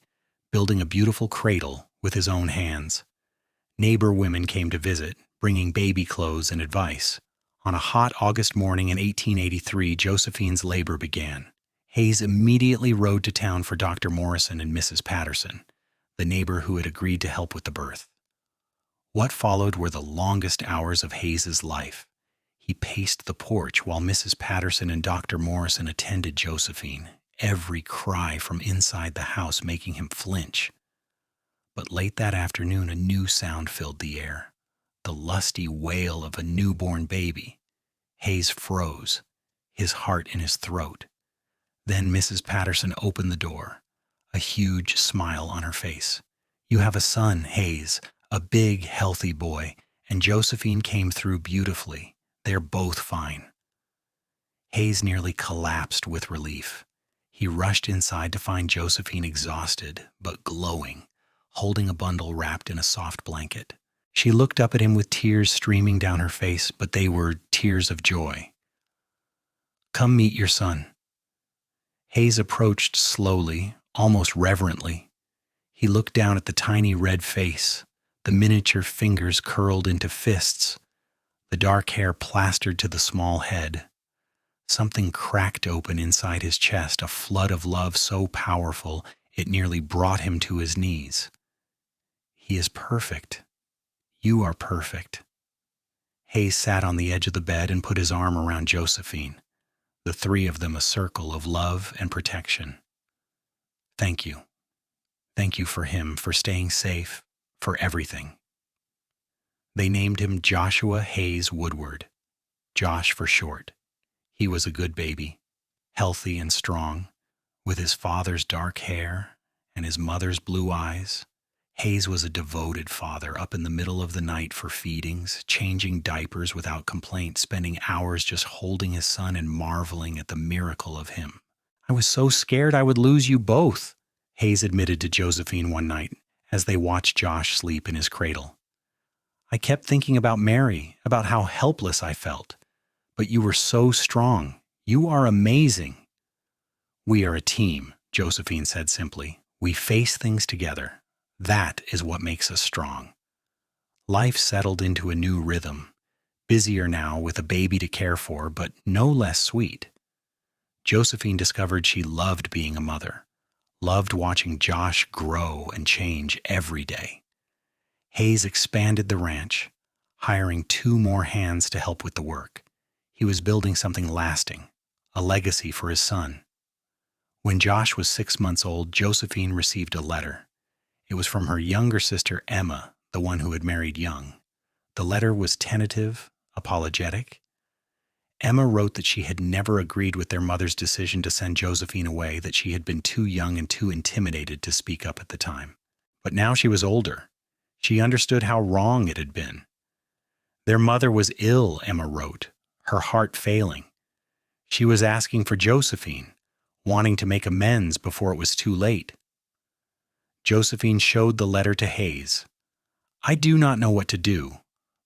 building a beautiful cradle with his own hands. Neighbor women came to visit, bringing baby clothes and advice. On a hot August morning in 1883, Josephine's labor began. Hayes immediately rode to town for Dr. Morrison and Mrs. Patterson, the neighbor who had agreed to help with the birth. What followed were the longest hours of Hayes's life. He paced the porch while Mrs. Patterson and Dr. Morrison attended Josephine, every cry from inside the house making him flinch. But late that afternoon, a new sound filled the air, the lusty wail of a newborn baby. Hayes froze, his heart in his throat. Then Mrs. Patterson opened the door, a huge smile on her face. You have a son, Hayes, a big, healthy boy, and Josephine came through beautifully. They're both fine. Hayes nearly collapsed with relief. He rushed inside to find Josephine exhausted, but glowing, holding a bundle wrapped in a soft blanket. She looked up at him with tears streaming down her face, but they were tears of joy. Come meet your son. Hayes approached slowly, almost reverently. He looked down at the tiny red face, the miniature fingers curled into fists, the dark hair plastered to the small head. Something cracked open inside his chest, a flood of love so powerful it nearly brought him to his knees. He is perfect. You are perfect. Hayes sat on the edge of the bed and put his arm around Josephine, the three of them a circle of love and protection. Thank you. Thank you for him, for staying safe, for everything. They named him Joshua Hayes Woodward, Josh for short. He was a good baby, healthy and strong, with his father's dark hair and his mother's blue eyes. Hayes was a devoted father, up in the middle of the night for feedings, changing diapers without complaint, spending hours just holding his son and marveling at the miracle of him. I was so scared I would lose you both, Hayes admitted to Josephine one night as they watched Josh sleep in his cradle. I kept thinking about Mary, about how helpless I felt. But you were so strong. You are amazing. We are a team, Josephine said simply. We face things together. That is what makes us strong. Life settled into a new rhythm, busier now with a baby to care for, but no less sweet. Josephine discovered she loved being a mother, loved watching Josh grow and change every day. Hayes expanded the ranch, hiring 2 more hands to help with the work. He was building something lasting, a legacy for his son. When Josh was 6 months old, Josephine received a letter. It was from her younger sister, Emma, the one who had married young. The letter was tentative, apologetic. Emma wrote that she had never agreed with their mother's decision to send Josephine away, that she had been too young and too intimidated to speak up at the time. But now she was older. She understood how wrong it had been. Their mother was ill, Emma wrote, her heart failing. She was asking for Josephine, wanting to make amends before it was too late. Josephine showed the letter to Hayes. I do not know what to do.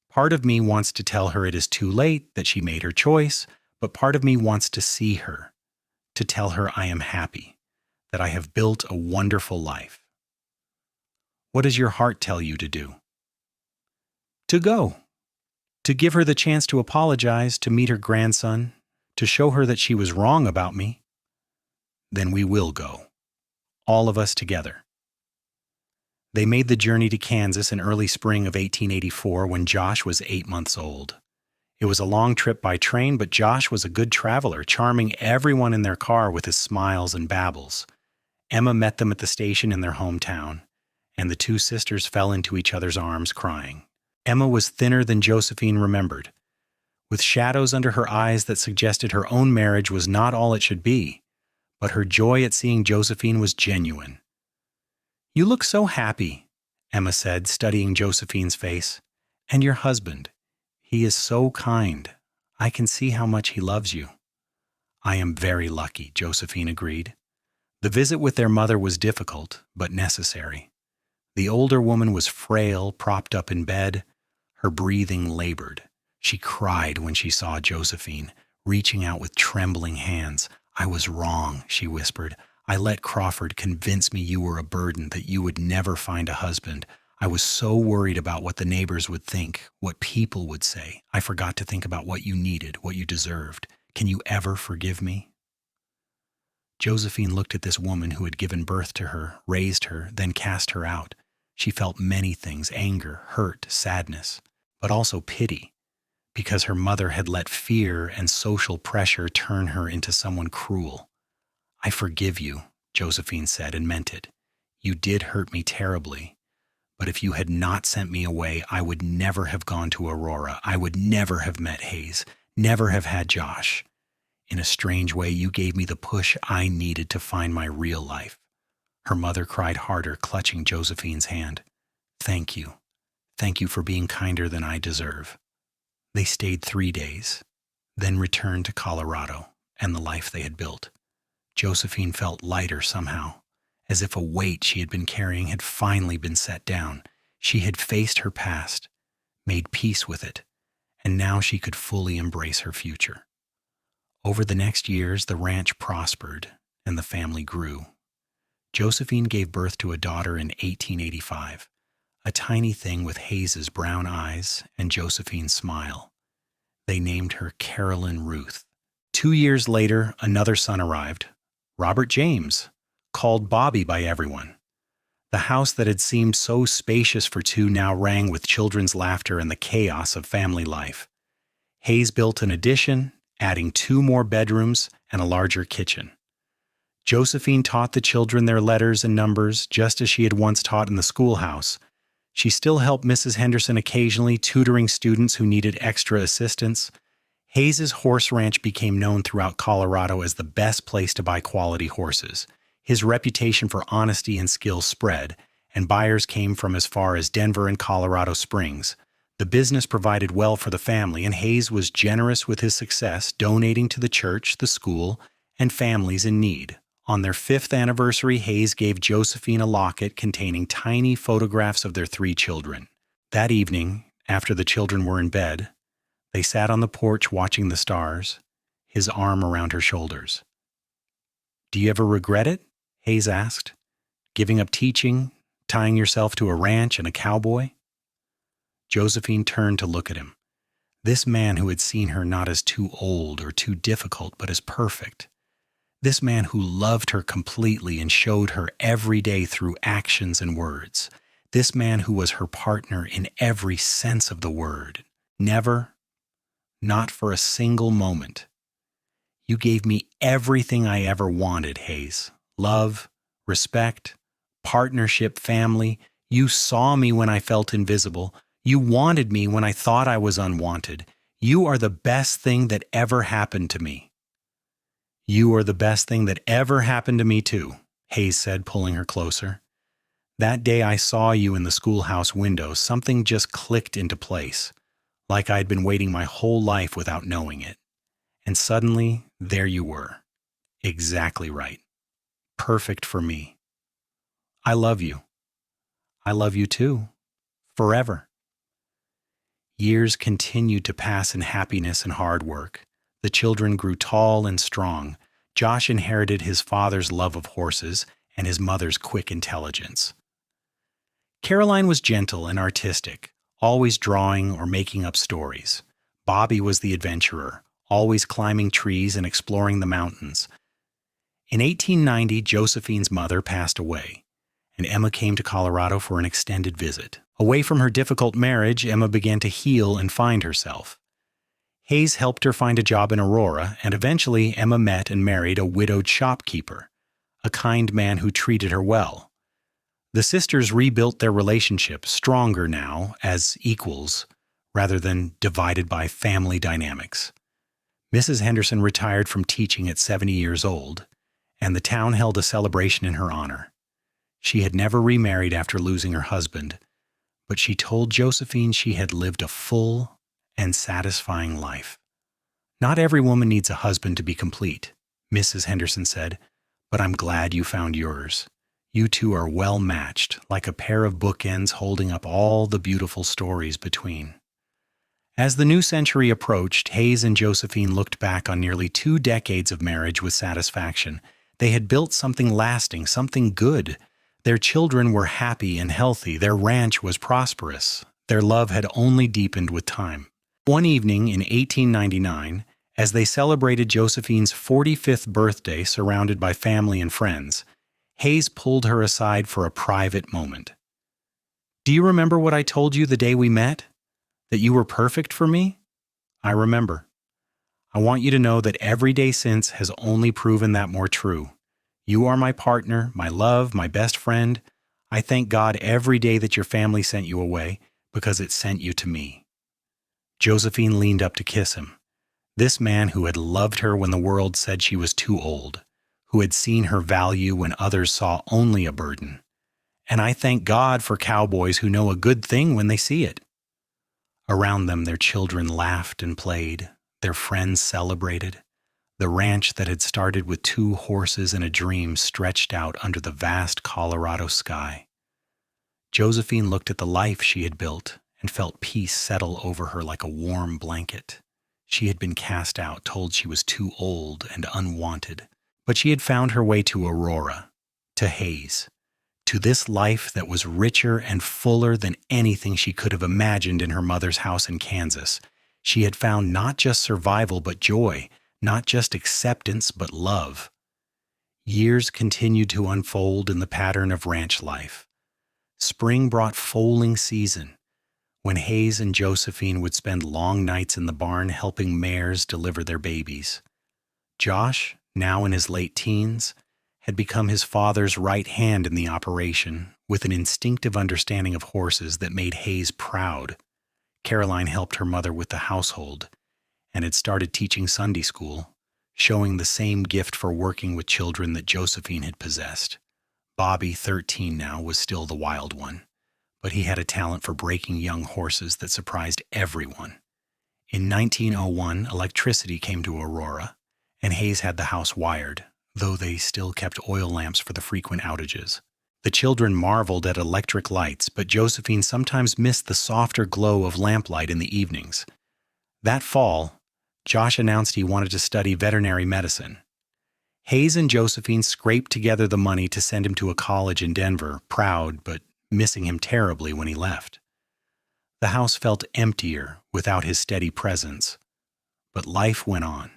Part of me wants to tell her it is too late, that she made her choice, but part of me wants to see her, to tell her I am happy. that I have built a wonderful life. What does your heart tell you to do? To go. To give her the chance to apologize, to meet her grandson, to show her that she was wrong about me. Then we will go. All of us together. They made the journey to Kansas in early spring of 1884 when Josh was 8 months old. It was a long trip by train, but Josh was a good traveler, charming everyone in their car with his smiles and babbles. Emma met them at the station in their hometown, and the two sisters fell into each other's arms crying. Emma was thinner than Josephine remembered, with shadows under her eyes that suggested her own marriage was not all it should be, but her joy at seeing Josephine was genuine. "You look so happy," Emma said, studying Josephine's face. "And your husband. He is so kind. I can see how much he loves you." "I am very lucky," Josephine agreed. The visit with their mother was difficult, but necessary. The older woman was frail, propped up in bed. Her breathing labored. She cried when she saw Josephine, reaching out with trembling hands. "I was wrong," she whispered. "I let Crawford convince me you were a burden, that you would never find a husband. I was so worried about what the neighbors would think, what people would say. I forgot to think about what you needed, what you deserved. Can you ever forgive me?" Josephine looked at this woman who had given birth to her, raised her, then cast her out. She felt many things: anger, hurt, sadness, but also pity, because her mother had let fear and social pressure turn her into someone cruel. "I forgive you," Josephine said, and meant it. "You did hurt me terribly. But if you had not sent me away, I would never have gone to Aurora. I would never have met Hayes, never have had Josh. In a strange way, you gave me the push I needed to find my real life." Her mother cried harder, clutching Josephine's hand. "Thank you. Thank you for being kinder than I deserve." They stayed 3 days, then returned to Colorado and the life they had built. Josephine felt lighter somehow, as if a weight she had been carrying had finally been set down. She had faced her past, made peace with it, and now she could fully embrace her future. Over the next years, the ranch prospered and the family grew. Josephine gave birth to a daughter in 1885, a tiny thing with Hayes's brown eyes and Josephine's smile. They named her Carolyn Ruth. 2 years later, another son arrived, Robert James, called Bobby by everyone. The house that had seemed so spacious for two now rang with children's laughter and the chaos of family life. Hayes built an addition, adding 2 more bedrooms and a larger kitchen. Josephine taught the children their letters and numbers, just as she had once taught in the schoolhouse. She still helped Mrs. Henderson occasionally, tutoring students who needed extra assistance. Hayes's horse ranch became known throughout Colorado as the best place to buy quality horses. His reputation for honesty and skill spread, and buyers came from as far as Denver and Colorado Springs. The business provided well for the family, and Hayes was generous with his success, donating to the church, the school, and families in need. On their 5th anniversary, Hayes gave Josephine a locket containing tiny photographs of their 3 children. That evening, after the children were in bed, they sat on the porch watching the stars, his arm around her shoulders. "Do you ever regret it?" Hayes asked. "Giving up teaching, tying yourself to a ranch and a cowboy?" Josephine turned to look at him. This man who had seen her not as too old or too difficult, but as perfect. This man who loved her completely and showed her every day through actions and words. This man who was her partner in every sense of the word. Never, not for a single moment. "You gave me everything I ever wanted, Hayes. Love, respect, partnership, family. You saw me when I felt invisible. You wanted me when I thought I was unwanted. You are the best thing that ever happened to me." "You are the best thing that ever happened to me, too," Hayes said, pulling her closer. "That day I saw you in the schoolhouse window, something just clicked into place, like I'd been waiting my whole life without knowing it. And suddenly, there you were. Exactly right. Perfect for me. I love you. I love you too. Forever." Years continued to pass in happiness and hard work. The children grew tall and strong. Josh inherited his father's love of horses and his mother's quick intelligence. Caroline was gentle and artistic, always drawing or making up stories. Bobby was the adventurer, always climbing trees and exploring the mountains. In 1890, Josephine's mother passed away, and Emma came to Colorado for an extended visit. Away from her difficult marriage, Emma began to heal and find herself. Hayes helped her find a job in Aurora, and eventually Emma met and married a widowed shopkeeper, a kind man who treated her well. The sisters rebuilt their relationship, stronger now, as equals, rather than divided by family dynamics. Mrs. Henderson retired from teaching at 70 years old, and the town held a celebration in her honor. She had never remarried after losing her husband, but she told Josephine she had lived a full and satisfying life. "Not every woman needs a husband to be complete," Mrs. Henderson said, "but I'm glad you found yours. You two are well matched, like a pair of bookends holding up all the beautiful stories between." As the new century approached, Hayes and Josephine looked back on nearly 2 decades of marriage with satisfaction. They had built something lasting, something good. Their children were happy and healthy. Their ranch was prosperous. Their love had only deepened with time. One evening in 1899, as they celebrated Josephine's 45th birthday surrounded by family and friends, Hayes pulled her aside for a private moment. "Do you remember what I told you the day we met? That you were perfect for me?" "I remember. I want you to know that every day since has only proven that more true. You are my partner, my love, my best friend. I thank God every day that your family sent you away, because it sent you to me." Josephine leaned up to kiss him. This man who had loved her when the world said she was too old, who had seen her value when others saw only a burden. And I thank God for cowboys who know a good thing when they see it. Around them, their children laughed and played. Their friends celebrated. The ranch that had started with 2 horses and a dream stretched out under the vast Colorado sky. Josephine looked at the life she had built and felt peace settle over her like a warm blanket. She had been cast out, told she was too old and unwanted. But she had found her way to Aurora, to Hayes, to this life that was richer and fuller than anything she could have imagined in her mother's house in Kansas. She had found not just survival but joy, not just acceptance but love. Years continued to unfold in the pattern of ranch life. Spring brought foaling season, when Hayes and Josephine would spend long nights in the barn helping mares deliver their babies. Josh, now in his late teens, had become his father's right hand in the operation, with an instinctive understanding of horses that made Hayes proud. Caroline helped her mother with the household and had started teaching Sunday school, showing the same gift for working with children that Josephine had possessed. Bobby, 13 now, was still the wild one, but he had a talent for breaking young horses that surprised everyone. In 1901, electricity came to Aurora, and Hayes had the house wired, though they still kept oil lamps for the frequent outages. The children marveled at electric lights, but Josephine sometimes missed the softer glow of lamplight in the evenings. That fall, Josh announced he wanted to study veterinary medicine. Hayes and Josephine scraped together the money to send him to a college in Denver, proud but missing him terribly when he left. The house felt emptier without his steady presence, but life went on.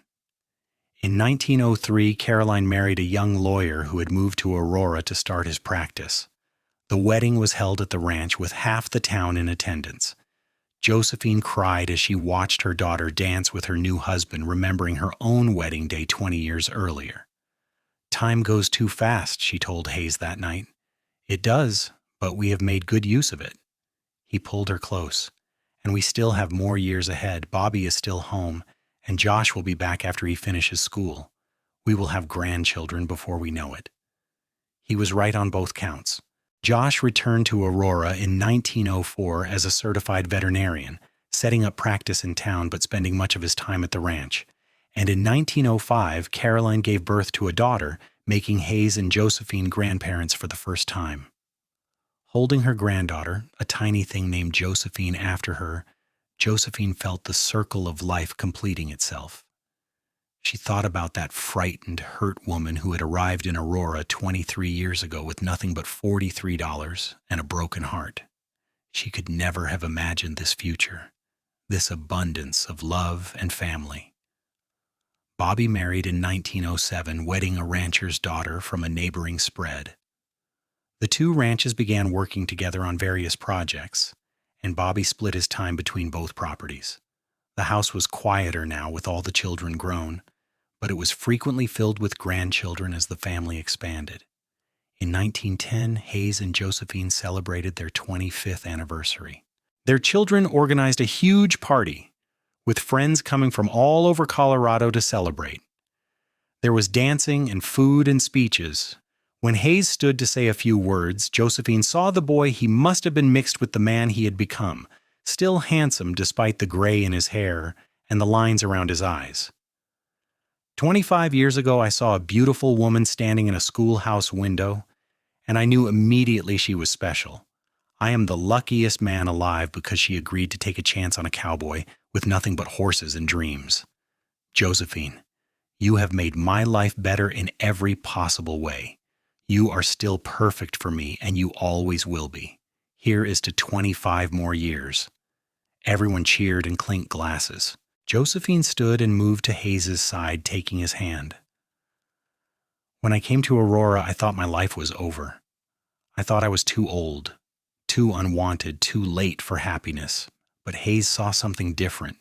In 1903, Caroline married a young lawyer who had moved to Aurora to start his practice. The wedding was held at the ranch with half the town in attendance. Josephine cried as she watched her daughter dance with her new husband, remembering her own wedding day 20 years earlier. "Time goes too fast," she told Hayes that night. "It does, but we have made good use of it." He pulled her close. "And we still have more years ahead. Bobby is still home, and Josh will be back after he finishes school. We will have grandchildren before we know it." He was right on both counts. Josh returned to Aurora in 1904 as a certified veterinarian, setting up practice in town but spending much of his time at the ranch. And in 1905, Caroline gave birth to a daughter, making Hayes and Josephine grandparents for the first time. Holding her granddaughter, a tiny thing named Josephine after her, Josephine felt the circle of life completing itself. She thought about that frightened, hurt woman who had arrived in Aurora 23 years ago with nothing but $43 and a broken heart. She could never have imagined this future, this abundance of love and family. Bobby married in 1907, wedding a rancher's daughter from a neighboring spread. The two ranches began working together on various projects, and Bobby split his time between both properties. The house was quieter now with all the children grown, but it was frequently filled with grandchildren as the family expanded. In 1910, Hayes and Josephine celebrated their 25th anniversary. Their children organized a huge party, with friends coming from all over Colorado to celebrate. There was dancing and food and speeches. When Hayes stood to say a few words, Josephine saw the boy he must have been mixed with the man he had become, still handsome despite the gray in his hair and the lines around his eyes. 25 years ago, I saw a beautiful woman standing in a schoolhouse window, and I knew immediately she was special. I am the luckiest man alive because she agreed to take a chance on a cowboy with nothing but horses and dreams. Josephine, you have made my life better in every possible way. You are still perfect for me, and you always will be. Here is to 25 more years. Everyone cheered and clinked glasses. Josephine stood and moved to Hayes's side, taking his hand. When I came to Aurora, I thought my life was over. I thought I was too old, too unwanted, too late for happiness. But Hayes saw something different.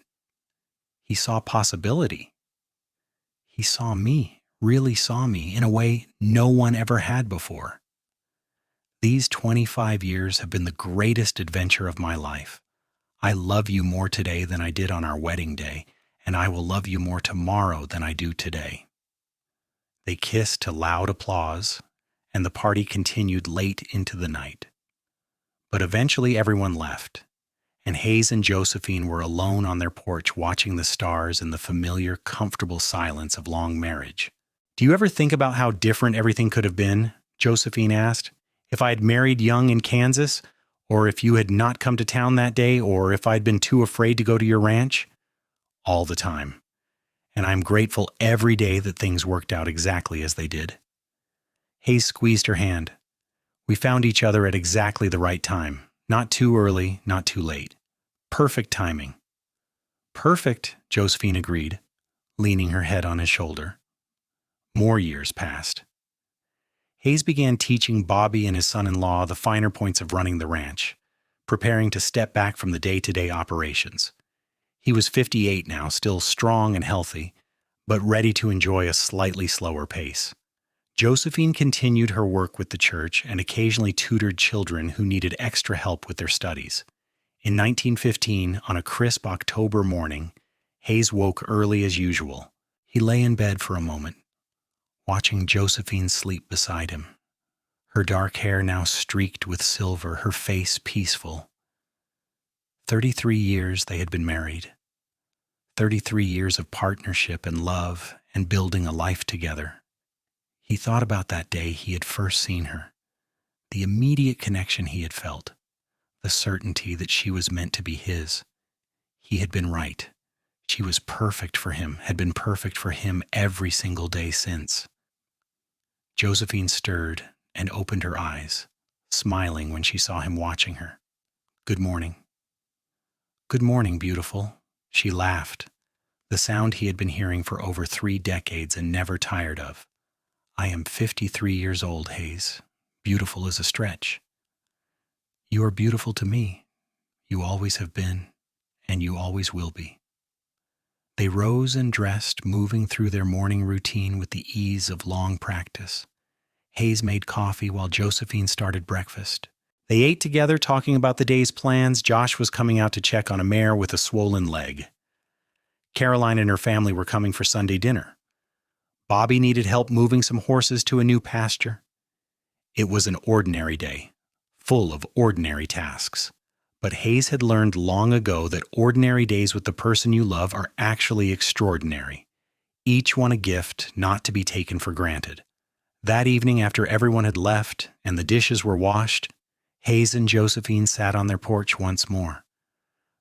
He saw possibility. He saw me, really saw me, in a way no one ever had before. These 25 years have been the greatest adventure of my life. I love you more today than I did on our wedding day, and I will love you more tomorrow than I do today. They kissed to loud applause, and the party continued late into the night. But eventually everyone left, and Hayes and Josephine were alone on their porch watching the stars in the familiar, comfortable silence of long marriage. "Do you ever think about how different everything could have been?" Josephine asked. "If I had married young in Kansas, or if you had not come to town that day, or if I'd been too afraid to go to your ranch?" "All the time. And I'm grateful every day that things worked out exactly as they did." Hayes squeezed her hand. "We found each other at exactly the right time. Not too early, not too late. Perfect timing." "Perfect," Josephine agreed, leaning her head on his shoulder. More years passed. Hayes began teaching Bobby and his son-in-law the finer points of running the ranch, preparing to step back from the day-to-day operations. He was 58 now, still strong and healthy, but ready to enjoy a slightly slower pace. Josephine continued her work with the church and occasionally tutored children who needed extra help with their studies. In 1915, on a crisp October morning, Hayes woke early as usual. He lay in bed for a moment, watching Josephine sleep beside him. Her dark hair now streaked with silver, her face peaceful. 33 years they had been married. 33 years of partnership and love and building a life together. He thought about that day he had first seen her, the immediate connection he had felt, the certainty that she was meant to be his. He had been right. She was perfect for him, had been perfect for him every single day since. Josephine stirred and opened her eyes, smiling when she saw him watching her. "Good morning." "Good morning, beautiful." She laughed, the sound he had been hearing for over 3 decades and never tired of. "I am 53 years old, Hayes. Beautiful is a stretch." "You are beautiful to me. You always have been, and you always will be." They rose and dressed, moving through their morning routine with the ease of long practice. Hayes made coffee while Josephine started breakfast. They ate together, talking about the day's plans. Josh was coming out to check on a mare with a swollen leg. Caroline and her family were coming for Sunday dinner. Bobby needed help moving some horses to a new pasture. It was an ordinary day, full of ordinary tasks. But Hayes had learned long ago that ordinary days with the person you love are actually extraordinary, each one a gift not to be taken for granted. That evening, after everyone had left and the dishes were washed, Hayes and Josephine sat on their porch once more.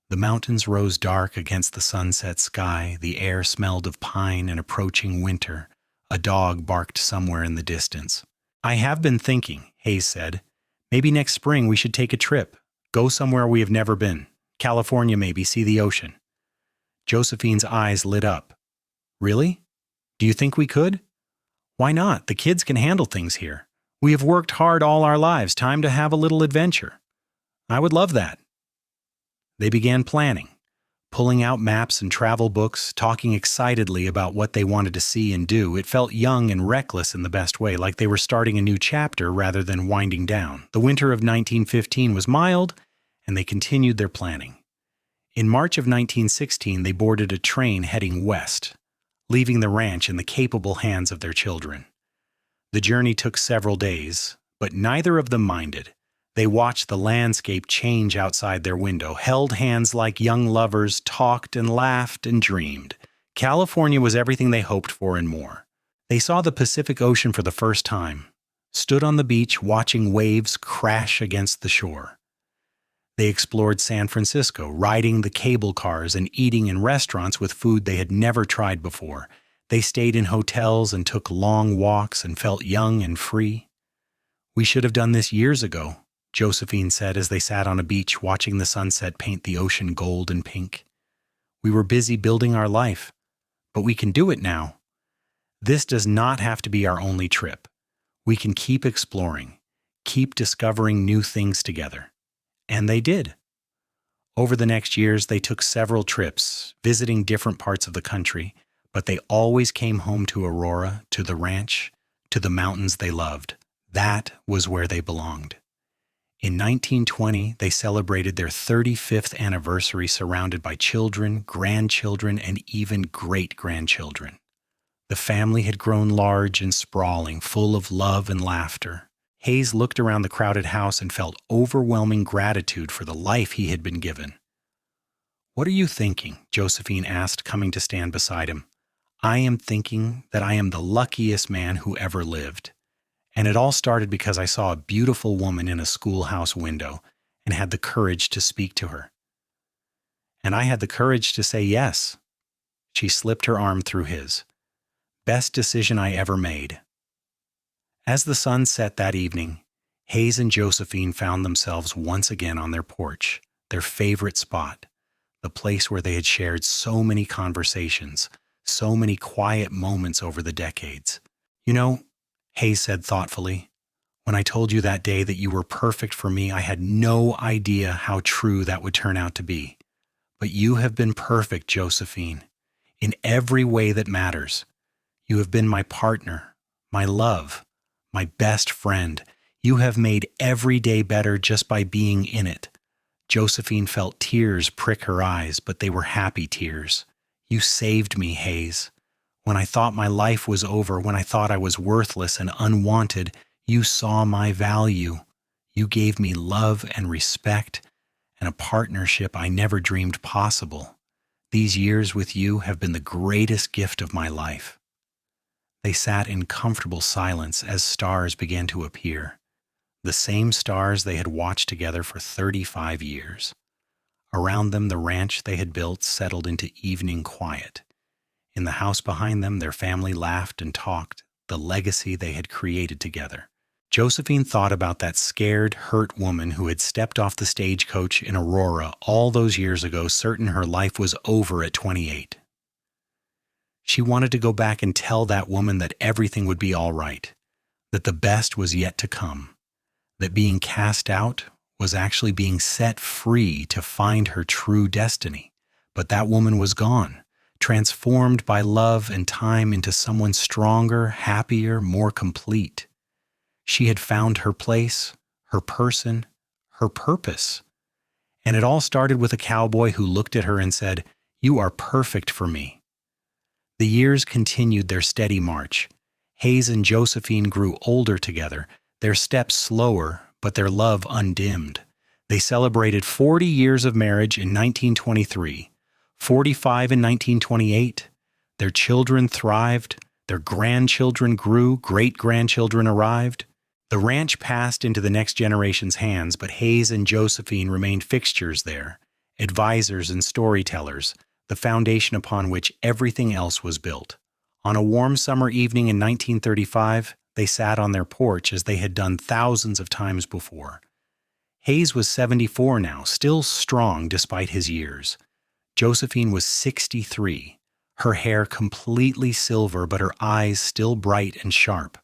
The mountains rose dark against the sunset sky, the air smelled of pine and approaching winter. A dog barked somewhere in the distance. "I have been thinking," Hayes said. "Maybe next spring we should take a trip. Go somewhere we have never been. California maybe, see the ocean." Josephine's eyes lit up. "Really? Do you think we could?" "Why not? The kids can handle things here. We have worked hard all our lives. Time to have a little adventure." "I would love that." They began planning, pulling out maps and travel books, talking excitedly about what they wanted to see and do. It felt young and reckless in the best way, like they were starting a new chapter rather than winding down. The winter of 1915 was mild, and they continued their planning. In March of 1916, they boarded a train heading west, leaving the ranch in the capable hands of their children. The journey took several days, but neither of them minded. They watched the landscape change outside their window, held hands like young lovers, talked and laughed and dreamed. California was everything they hoped for and more. They saw the Pacific Ocean for the first time, stood on the beach watching waves crash against the shore. They explored San Francisco, riding the cable cars and eating in restaurants with food they had never tried before. They stayed in hotels and took long walks and felt young and free. "We should have done this years ago," Josephine said as they sat on a beach watching the sunset paint the ocean gold and pink. "We were busy building our life, but we can do it now. This does not have to be our only trip. We can keep exploring, keep discovering new things together." And they did. Over the next years, they took several trips, visiting different parts of the country, but they always came home to Aurora, to the ranch, to the mountains they loved. That was where they belonged. In 1920, they celebrated their 35th anniversary surrounded by children, grandchildren, and even great-grandchildren. The family had grown large and sprawling, full of love and laughter. Hayes looked around the crowded house and felt overwhelming gratitude for the life he had been given. "What are you thinking?" Josephine asked, coming to stand beside him. "I am thinking that I am the luckiest man who ever lived. And it all started because I saw a beautiful woman in a schoolhouse window and had the courage to speak to her. And I had the courage to say yes." She slipped her arm through his. "Best decision I ever made." As the sun set that evening, Hayes and Josephine found themselves once again on their porch, their favorite spot, the place where they had shared so many conversations, so many quiet moments over the decades. "You know," Hayes said thoughtfully, "when I told you that day that you were perfect for me, I had no idea how true that would turn out to be. But you have been perfect, Josephine, in every way that matters. You have been my partner, my love, my best friend. You have made every day better just by being in it." Josephine felt tears prick her eyes, but they were happy tears. "You saved me, Hayes. When I thought my life was over, when I thought I was worthless and unwanted, you saw my value. You gave me love and respect and a partnership I never dreamed possible. These years with you have been the greatest gift of my life." They sat in comfortable silence as stars began to appear, the same stars they had watched together for 35 years. Around them, the ranch they had built settled into evening quiet. In the house behind them, their family laughed and talked, the legacy they had created together. Josephine thought about that scared, hurt woman who had stepped off the stagecoach in Aurora all those years ago, certain her life was over at 28. She wanted to go back and tell that woman that everything would be all right, that the best was yet to come, that being cast out was actually being set free to find her true destiny. But that woman was gone, transformed by love and time into someone stronger, happier, more complete. She had found her place, her person, her purpose. And it all started with a cowboy who looked at her and said, "You are perfect for me." The years continued their steady march. Hayes and Josephine grew older together, their steps slower, but their love undimmed. They celebrated 40 years of marriage in 1923, 45 in 1928. Their children thrived, their grandchildren grew, great-grandchildren arrived. The ranch passed into the next generation's hands, but Hayes and Josephine remained fixtures there, advisors and storytellers, the foundation upon which everything else was built. On a warm summer evening in 1935, they sat on their porch as they had done thousands of times before. Hayes was 74 now, still strong despite his years. Josephine was 63, her hair completely silver but her eyes still bright and sharp.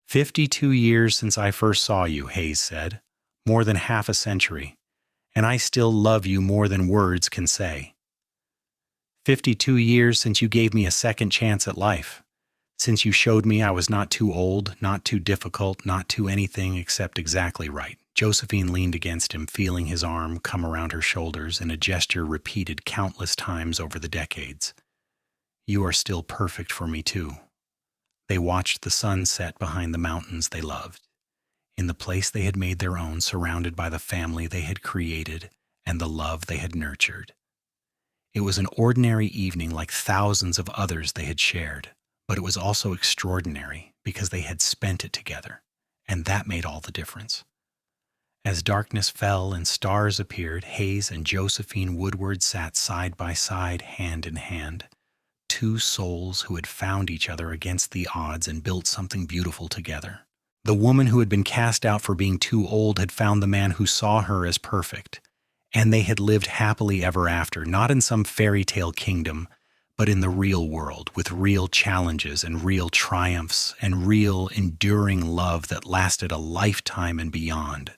52 years since I first saw you, Hayes said. More than half a century. And I still love you more than words can say. 52 years since you gave me a second chance at life. Since you showed me I was not too old, not too difficult, not too anything except exactly right. Josephine leaned against him, feeling his arm come around her shoulders in a gesture repeated countless times over the decades. You are still perfect for me, too. They watched the sun set behind the mountains they loved, in the place they had made their own, surrounded by the family they had created and the love they had nurtured. It was an ordinary evening like thousands of others they had shared, but it was also extraordinary because they had spent it together, and that made all the difference. As darkness fell and stars appeared, Hayes and Josephine Woodward sat side by side, hand in hand, two souls who had found each other against the odds and built something beautiful together. The woman who had been cast out for being too old had found the man who saw her as perfect, and they had lived happily ever after, not in some fairy tale kingdom, but in the real world, with real challenges and real triumphs and real, enduring love that lasted a lifetime and beyond.